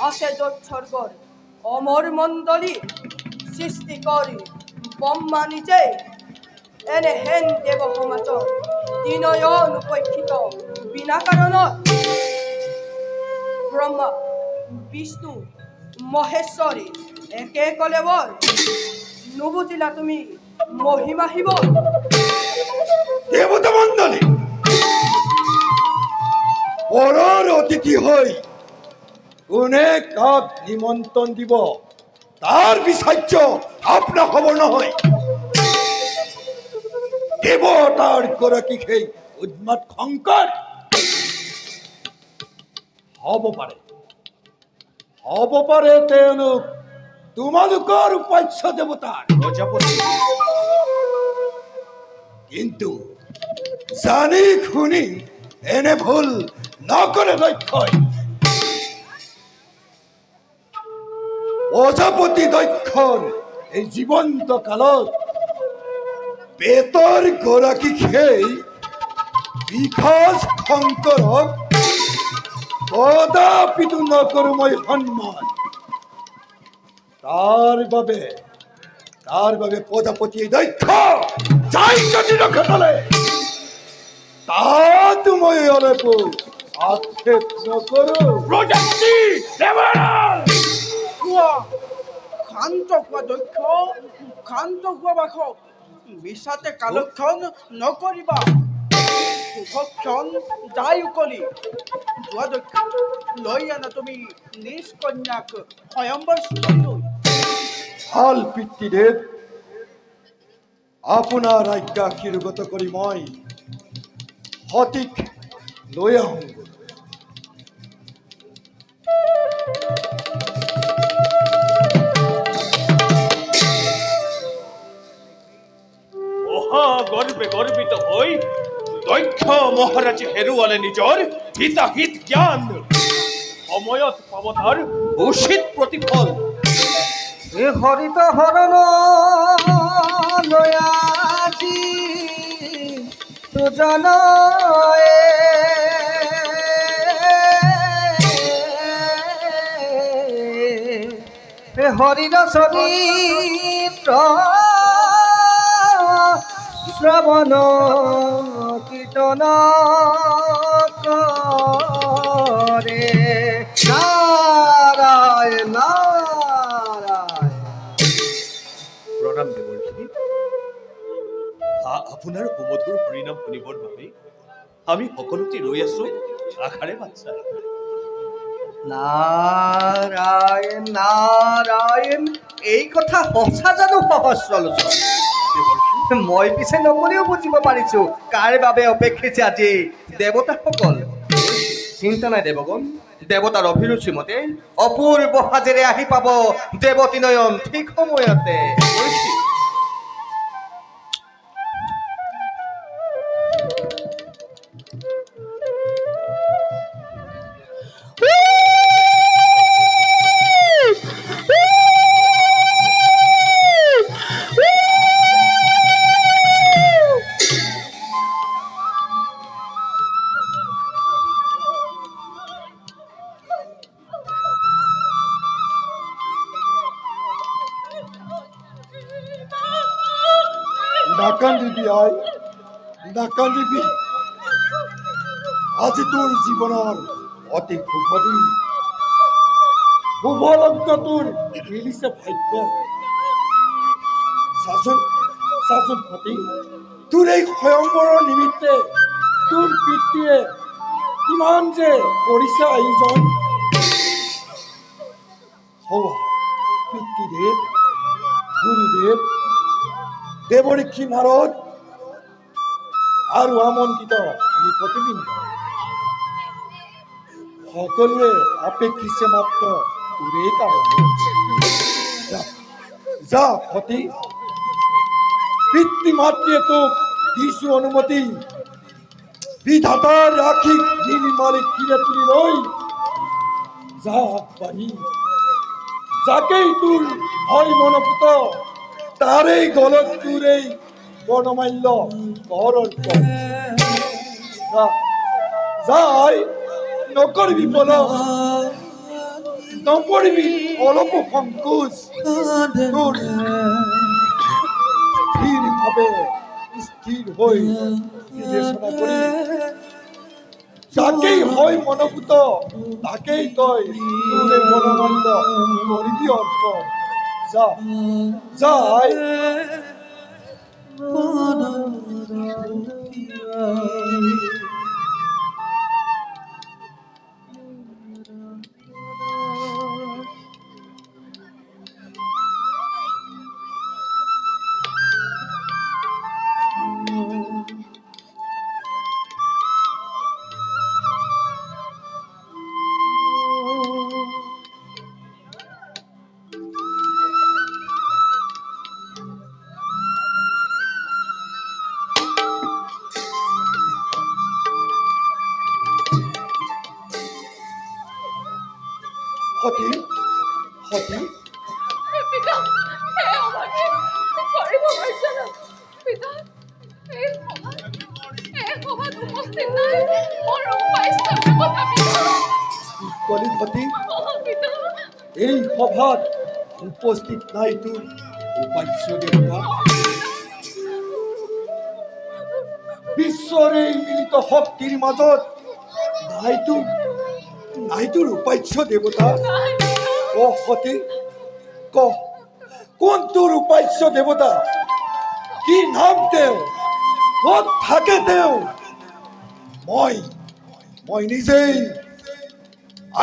I: আছে য'ত স্বৰ্গৰ অমৰ মণ্ডলী সৃষ্টি কৰি ব্ৰহ্মা নিজে এনে হেন দেৱ সমাজত দিনয়ন উপেক্ষিত বিনা কাৰণত। ব্ৰহ্মা বিষ্ণু মহেশ্বৰী একে কলে বৰ, নুবুজিলা তুমি মহিমা শিৱ।
D: দেৱতা মণ্ডলী পৰৰ অতিথি হৈ কোনে কাক নিমন্ত্ৰণ দিব তাৰ বিচাৰ্য আপনা হ'ব নহয়। দেৱতাৰ গৰাকী সেই উন্মাদ শংকৰ হ'ব পাৰে তেওঁলোক তোমালোকৰ উপাস্য দেৱতাৰ
H: প্ৰজাপতি
D: কিন্তু জানি শুনি এনে ভুল নকৰে দক্ষই। প্ৰজাপতি দক্ষৰ এই জীৱন্ত কালত বেতৰ গৰাকী সেই বিখাস শংকৰক কদাপিতো নকৰো মই সন্মান। তাৰ বাবে প্ৰজাপতি দক্ষ যাই যদি ৰখালে তাতো মই অলপো আক্ষেপ নকৰো।
H: প্ৰজাপতি দেৱৰাজ
E: কোৱা, ক্ষান্ত হোৱা দক্ষ, ক্ষান্ত হোৱা বাসক। মিছাতে কালক্ষণ নকৰিবা। শুভক্ষণ যাই উকলি। যোৱা দক্ষ লৈ আনা তুমি নিজ কন্যাক স্বয়ম্বৰ স্থলীলৈ।
D: ভাল পিতৃদেৱ, আপোনাৰ আজ্ঞা শিৰোগত কৰি মই সতীক লৈ আহোঁ।
H: মহাগৰ্বে গৰ্বিত হৈ দক্ষ মহাৰাজে হেৰুৱালে নিজৰ হিতাহিত জ্ঞান। সময়ত পাব তাৰ উচিত প্ৰতিফল।
A: হৰিত হৰণ লয়াজি তুজনয়ে হৰিণ চৰিত্ৰ শ্ৰৱণ কীৰ্তন কৰে নাৰায়ণ নাৰায়ণ।
H: প্ৰণাম দেৱৰ্ষি। আপোনাৰ সুমধুৰ হৰিনাম শুনিবৰ বাবে আমি সকলোতে ৰৈ আছো আশাৰে বাচ্চা।
A: নাৰায়ণ নাৰায়ণ, এই কথা সঁচা জানো সহস্ৰলোচন? মই পিছে নকলেও বুজিব পাৰিছো কাৰ বাবে অপেক্ষিছে আজি দেৱতাসকল। চিন্তা নাই দেৱগণ, দেৱতাৰ অভিৰুচি মতে অপূৰ্ব সাজেৰে আহি পাব দেৱতী নয়ন ঠিক সময়তে।
D: নাকান্দিবি আই, নাকান্দিবি। আজি তোৰ জীৱনৰ অতি শুভ দিন, শুভ লগ্ন তোৰ মিলিছে ভাগ্য। চাচোন চাচোন সতী, তোৰ এই স্বয়ংবৰৰ নিমিত্তে তোৰ পিতৃয়ে কিমান যে কৰিছে আয়োজন। হৌৱা পিতৃদেৱ, গুৰুদেৱ, দেৱঋষি নাৰদ আৰু আমন্ত্ৰিত নৃপতিবৃন্দ সকলোৱে অপেক্ষিছে মাত্ৰ তোৰেই কাৰণে। যা সতী, পিতৃ মাতৃয়ে তোক দিছো অনুমতি, বিধাতাৰ আশীষ নিৰ্মালি কিৰে তুলি লৈ যা আগবাঢ়ি। যাকেই তোৰ হয় মনপুত, তাৰেই গলত তোৰ এই বনমাল্য কৰ অৰ্পণ। যাই নকৰিবি পলম, নকৰিবি অলপো সংকোচ। তোৰ স্থিৰভাৱে স্থিৰ হৈ বিবেচনা কৰি যাকেই হয় মনপুত, তাকেই তই তোৰ এই বনমাল্য কৰিবি অৰ্পণ। যা যাই। সতী সতী,
C: পিতা, এই অভাগে কৰিব পাৰিছে না? পিতা, এই সভাত উপস্থিত নাই মোৰ উপাস্য দেৱতা পিতা।
D: কলি সতী,
C: পিতা,
D: এই সভাত উপস্থিত নাই তোৰ উপাস্য দেৱতা। বিশ্বৰ এই মিলিত শক্তিৰ মাজত নাই তোৰ উপাস্য দেৱতা। ক সতী, ক কোন তোৰ উপাস্য দেৱতা? কি নাম তেওঁ? ক'ত থাকে তেওঁ? মই নিজেই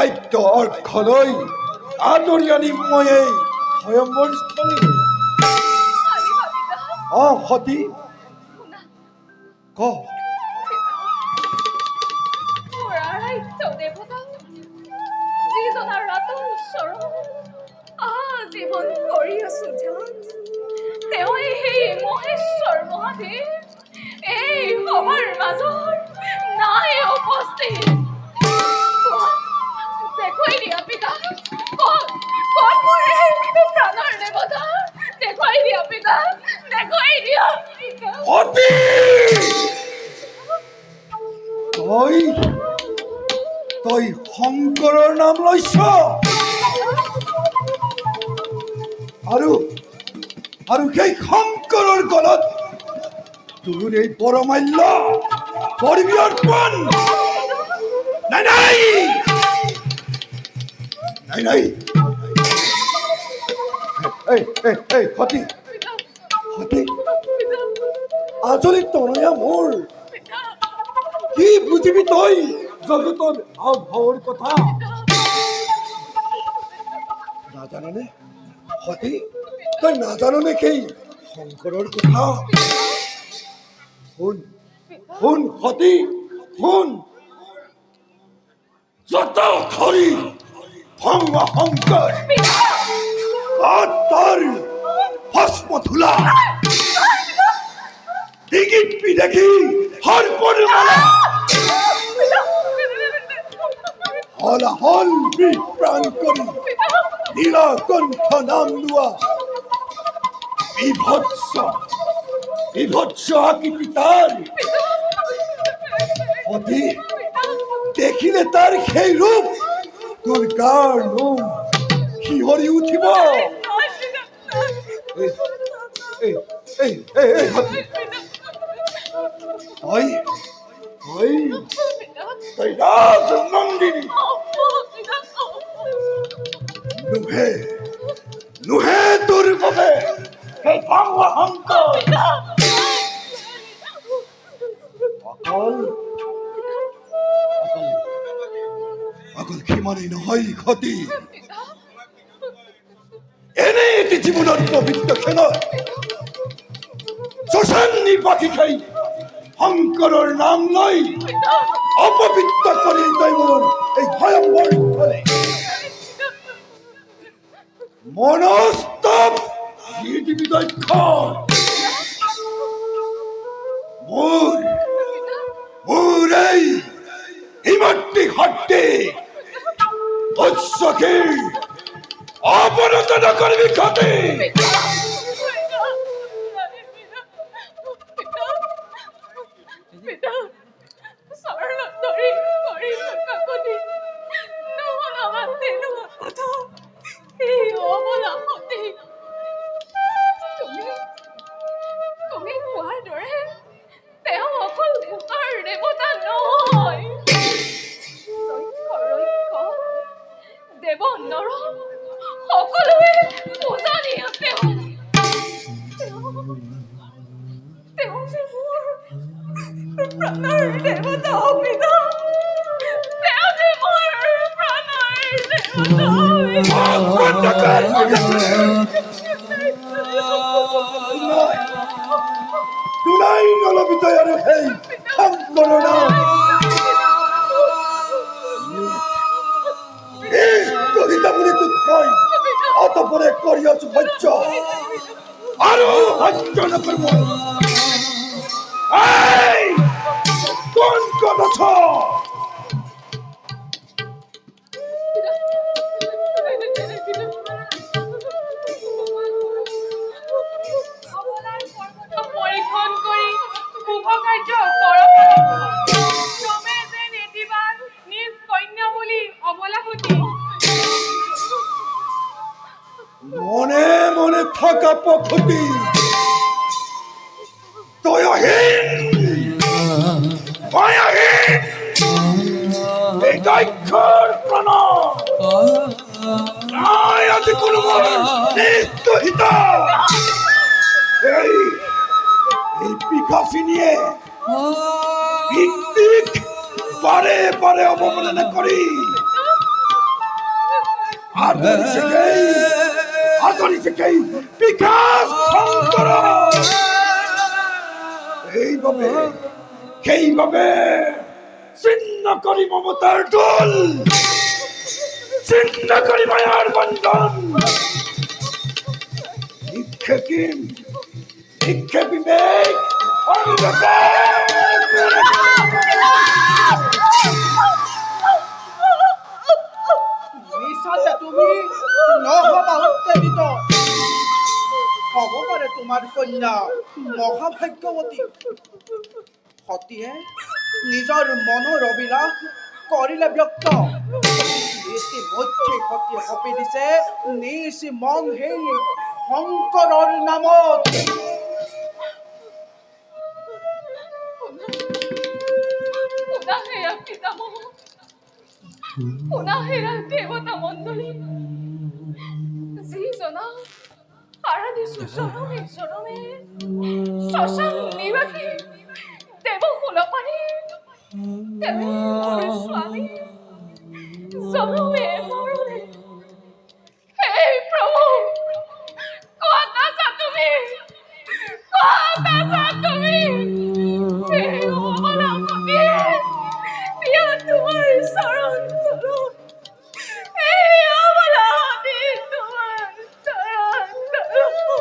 D: আদ্য অৰ্ঘলৈ আদৰি আনিম মই এই স্বয়ম্বৰ স্থলী। সতী ক।
C: জীৱন কৰি আছো ধ্যান, তেওঁই সেই মহেশ্বৰ মহাদেৱ এই সভাৰ মাজত নাই উপস্থিত। দেখুৱাই দিয়া পিতা, ক'ত মোৰ এই প্ৰাণৰ দেৱতা? দেখুৱাই দিয়া পিতা, দেখুৱাই দিয়া।
D: সতী, তই শংকৰৰ নাম লৈছ? আৰু আৰু সেই শংকৰৰ গলত তোৰ এই পৰমাল্য কৰিবি অৰ্পণ। নাই নাই নাই নাই এই সতী সতী আজলি তনয়া মোৰ কি বুজিবি তই জগতৰ ভাৱৰ কথা নাজাননে সতী তই নাজাননে সেই শংকৰৰ কথা শুন শুন সতী শুন যত ধৰি ভংগ শংকৰ তাৰ ভস্ম ধূলা ডিঙিত পিদেখি হৰ পৰিমালা হলাহল বিপ্ৰাণ কৰি নীলকণ্ঠ নাম লোৱা বিভৎস বিভৎস আকৃতি তাৰ অতি দেখিলে তাৰ সেই ৰূপ তোৰ গাৰ নোম শিহৰি উঠিব। তই ৰাজ নন্দিনী নুহে নুহে তোৰ বাবে সেই ভংগ শংকৰ অকল অকল সিমানেই নহয় সতী এনেই এটি জীৱনৰ পবিত্ৰ ক্ষণত শ্মশান নিবাসী খাই শংকৰৰ নাম লৈ অপবিত্ৰ কৰি তই মোৰ এই ভয়ংকৰ স্থলে মনস্তপ দিবি দক্ষ মোৰ মোৰ এই হিমত্তি সত্যি উৎসখীৰ অৱনত নকৰিবি ক্ষতি। তোলাই নলবি তই আৰু সেই শংকৰ নাম বুলি তোক মই অতপৰে কৰি আছো সহ্য আৰু সহ্য নকৰিব। কোন ক'ত আছ?
K: পৰীক্ষণ কৰি শুভ কাৰ্য নিজ কন্যা বুলি অবলাসতি
D: মনে মনে থাকা পক্ষতি তয়হীন মায়াহীন এই দক্ষৰ প্ৰণৱ নাই আজি কোনো মোৰ নিষ্ঠহিত এই পিকাচিনিয়ে ভিত্তিক বাৰে বাৰে অৱমাননা কৰি আদৰিছে বিকাশ শংকৰ সেইবাবে চিহ্ন কৰি মমতাৰ দোল চিহ্ন কৰি মায়াৰ বন্ধন নিক্ষেপিম
E: মিছাতে তুমি নহবা উত্তেজিত হ'ব পাৰে তোমাৰ কন্যা মহাভাগ্যৱতী সতীয়ে নিজৰ মনৰ অভিলাষ কৰিলে ব্যক্ত ইতিমধ্যে সতীয়ে কপি দিছে নিজ মন সেই শংকৰৰ নামত
K: শুনা হেৰা পিতামহ, শুনা হেৰা দেৱতা মণ্ডলী, যিজনা আৰাধিছো জনমে জনমে শ্মশান নিবাসী দেৱ কুলপানী, তেনে মোৰ স্বামী জনমে মৰমে। হে প্ৰভু, ক'ত আছা তুমি? ক'ত আছা তুমি? হে অমলাপতি, দিয়া তোমাৰ চৰণ ধৰো। হে অমলাপতি, তোমাৰ চৰণ ধৰো।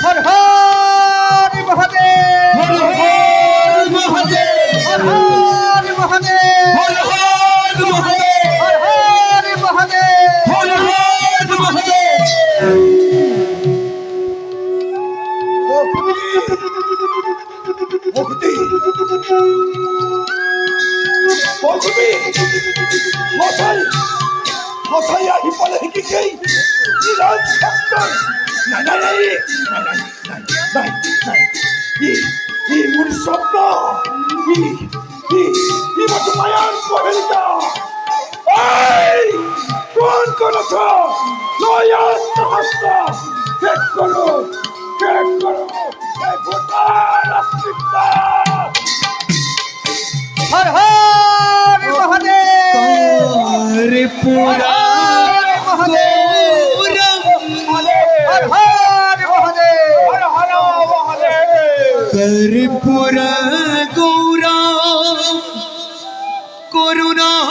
A: হর হর মহাদেব, হর হর মহাদেব, হর হর মহাদেব, হর হর মহাদেব, হর হর মহাদেব, হর হর মহাদেব।
D: ভক্তি ভক্তি মশাই মশাই আহি পালে শিকিছেই নিৰাজ ভক্তৰ নাই নাই নাই নাই নাই নাই নাই ই মোৰ স্বপ্ন ই মাত্ৰ মায়াৰ প্ৰহেলিকা। কোন আছ লৈ আছ হস্ত শেষ কৰো এই ভূতাৰ অস্তিত্ব।
A: হর হর মহাদেব, হর হর মহাদেব, হর হর মহাদেব, হর হর মহাদেব।
L: कर्पूर गौरा करुणावतारम्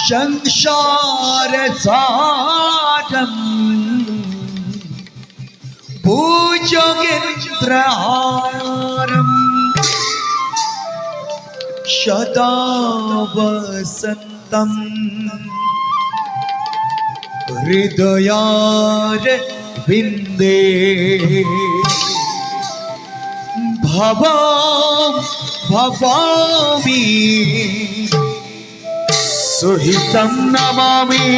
L: संसारसारम् भुजगेन्द्रहारम् सदा वसन्तम् हृदयार विन्दे भवामि सहितं नमामि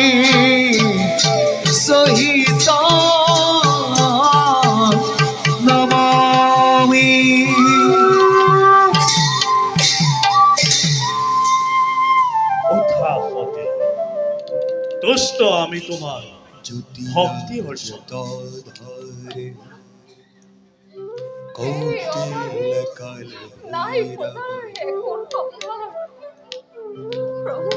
L: सहितं नमामि।
F: ওঠা হতে দুষ্ট আমি তোমার ভক্তি হর্ষণ
K: নাই পূজাৰ একোন সম্ভাৰ। প্ৰভু,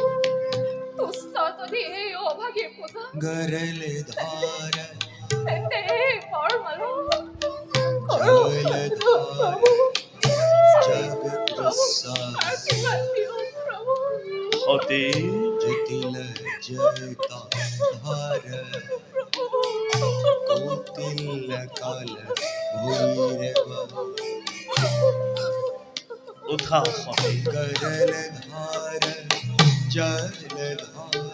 K: তুষ্ট যদি এই অভাগী পূজা,
L: गरल धार
K: তেন্তে এই বৰ মালো
L: जगत सार
K: কিমান দিওঁ প্ৰভু।
F: হতে
L: जटिल जयता धार कौटिल्य काल भैरव
F: ওঠা হতে
L: गरल धार जल धार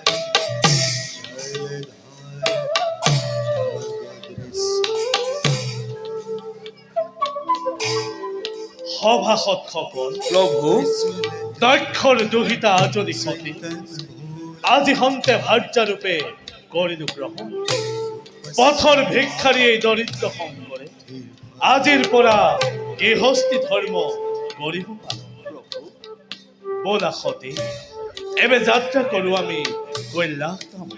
F: সভাসদসকল,
H: প্ৰভু
F: দক্ষৰ দুহিতা আজৰি সতী আজি হন্তে ভাৰ্যাৰূপে কৰিলো গ্ৰহণ। পথৰ ভিক্ষাৰী এই দৰিদ্ৰ শংকৰে আজিৰ পৰা গৃহস্থী ধৰ্ম কৰিব পাৰোঁ। ব'লা সতী, এবে যাত্ৰা কৰোঁ আমি কৈলাসধাম।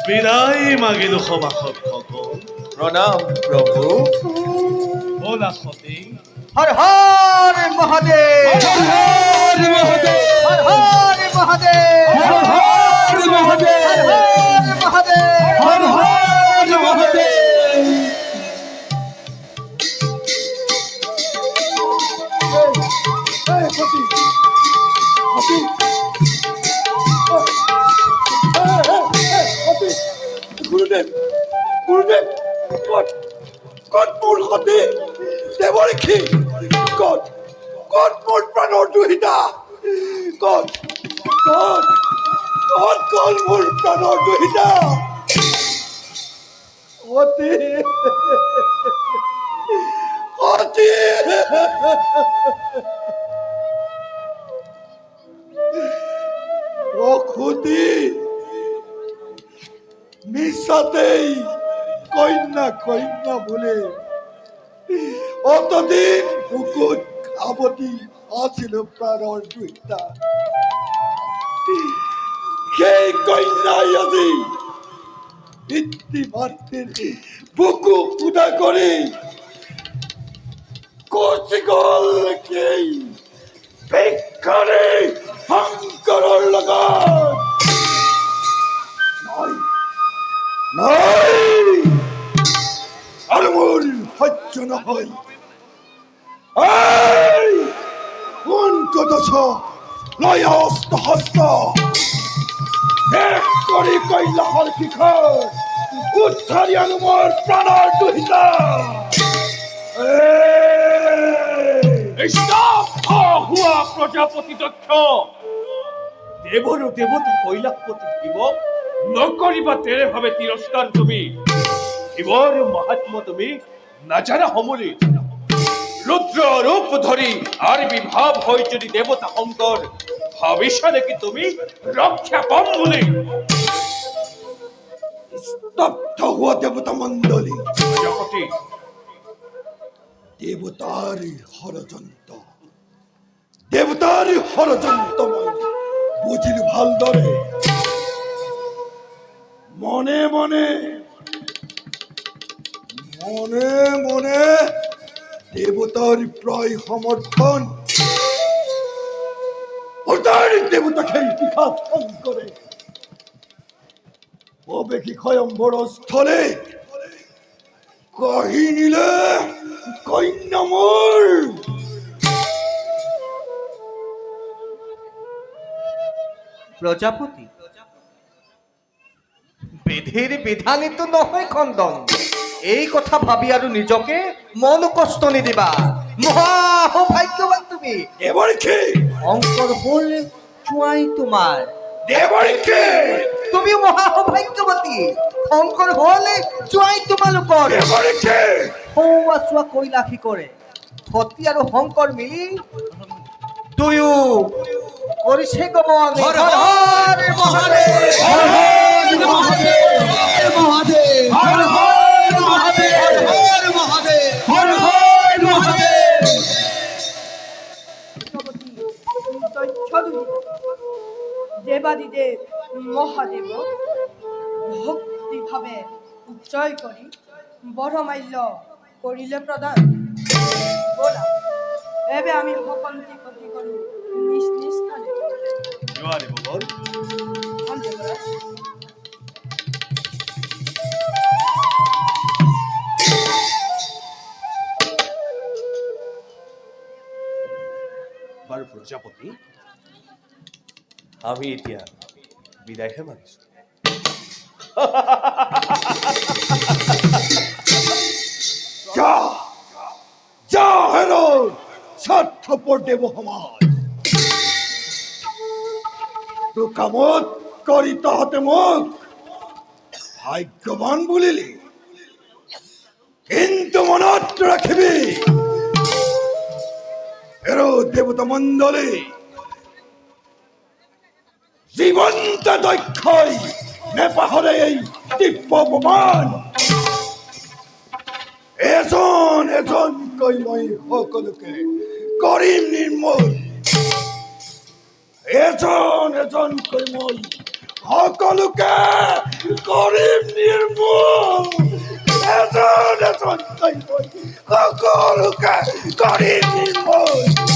F: বিদায় মাগিলো সভাসদসকল,
H: প্ৰণাম প্ৰভু।
F: ব'লা সতী।
A: হর হর মহাদেব, হর হর মহাদেব, হর হর মহাদেব, হর হর মহাদেব, হর হর মহাদেব।
D: এই সতী ক'ত মোৰ সতী দেৱৰীখি ক'ত ক'ত মোৰ প্ৰাণৰ দুহিতা ক'ত ক'ত ক'ত গ'ল মোৰ প্ৰাণৰ দুহিতা সতী সতী অসতী মিছাতেই কন্যা কন্যা বলে অতদিন বুকুত আৱতি আছিল প্ৰাণৰ দুহিতা সেই কন্যাই আজি পিতৃ মাতৃৰ বুকু ফুটা কৰি গুচি গ'ল সেই ভিক্ষাৰী শংকৰৰ লগত নাই আৰু মোৰ সহ্য নহয় কোন ক'ত আছ লৈ অস্ত হস্ত শেষ কৰি কৈলাশৰ শিখৰ উদ্ধাৰি আনো মোৰ প্ৰাণৰ দুহিতা
H: হোৱা প্ৰজাপতি দক্ষ দেৱৰো দেৱতা কৈলাশপতি শিৱ নকৰিবা তেনে ভাবে তিৰস্কাৰ তুমি শিৱৰ মহাত্ম তুমি নাজানা সমুলি রুদ্র রূপ ধরি আর বিভাব হয় যদি দেবতা শঙ্কর ভাবিছা নাকি তুমি রক্ষা পাম বলে
D: স্তব্ধ হোৱা দেৱতা মণ্ডলী
H: প্রজাপতি
D: দেৱতাৰ ষড়যন্ত্ৰ মই বুজিলো ভালদৰে মনে মনে দেৱতাৰ প্ৰায় সমৰ্থন দেৱতাক সেই পিশাচ শংকৰে অবেকি স্বয়ম্বর স্থলে কহি নিলে কন্যা মোর
A: প্ৰজাপতি বিধিৰ বিধানীতো নহয় খণ্ডন এই কথা ভাবি আৰু নিজকে মন কষ্ট নিদিবা মহাসৌভাগ্যৱান তুমি
D: দেৱৰীখি
A: শংকৰ হ'ল জোঁৱাই তোমাৰ
D: দেৱৰীখি
A: তুমিও মহাসৌভাগ্যৱতী শংকৰ হ'ল জোঁৱাই তোমালোকৰ
D: দেৱৰীখি
A: সৌৱা চোৱা কৈলাশী কৰে সতী আৰু শংকৰ মিলি দুয়ো কৰিছে গমন হৰ হৰ মহাদেৱ হৰ হৰ মহাদেৱ হৰ হৰ মহাদেৱ হৰ হৰ মহাদেৱ হৰ হৰ মহাদেৱ
I: দেবাদিদেব মহাদেৱ ভক্তিভাৱে জয় কৰি বৰমাল্য কৰিলে প্ৰদান ব'লা এবে আমি সকলোকে গতি কৰোঁ নিজ নিজ স্থানে
H: জোৱাৰী মোগল
I: দেৱৰাজ
H: বাৰু প্ৰজাপতি আমি এতিয়া বিদায়হে মানিছো
D: যা হেরো স্বার্থপর দেব সমাজ তো কামত করি তাহতে মোক ভাগ্যবান বলিলি কিন্তু মনত রাখিবি হেরো দেবতা মণ্ডলী জীবন্ত দক্ষই নেপাহরে এই দিব্য অপমান এজন এজনকৈ মই সকলোকে কৰিম নিৰ্মূল এজন এজনকৈ মই সকলোকে কৰিম নিৰ্মূল এজন এজনকৈ মই সকলোকে কৰিম নিৰ্মূল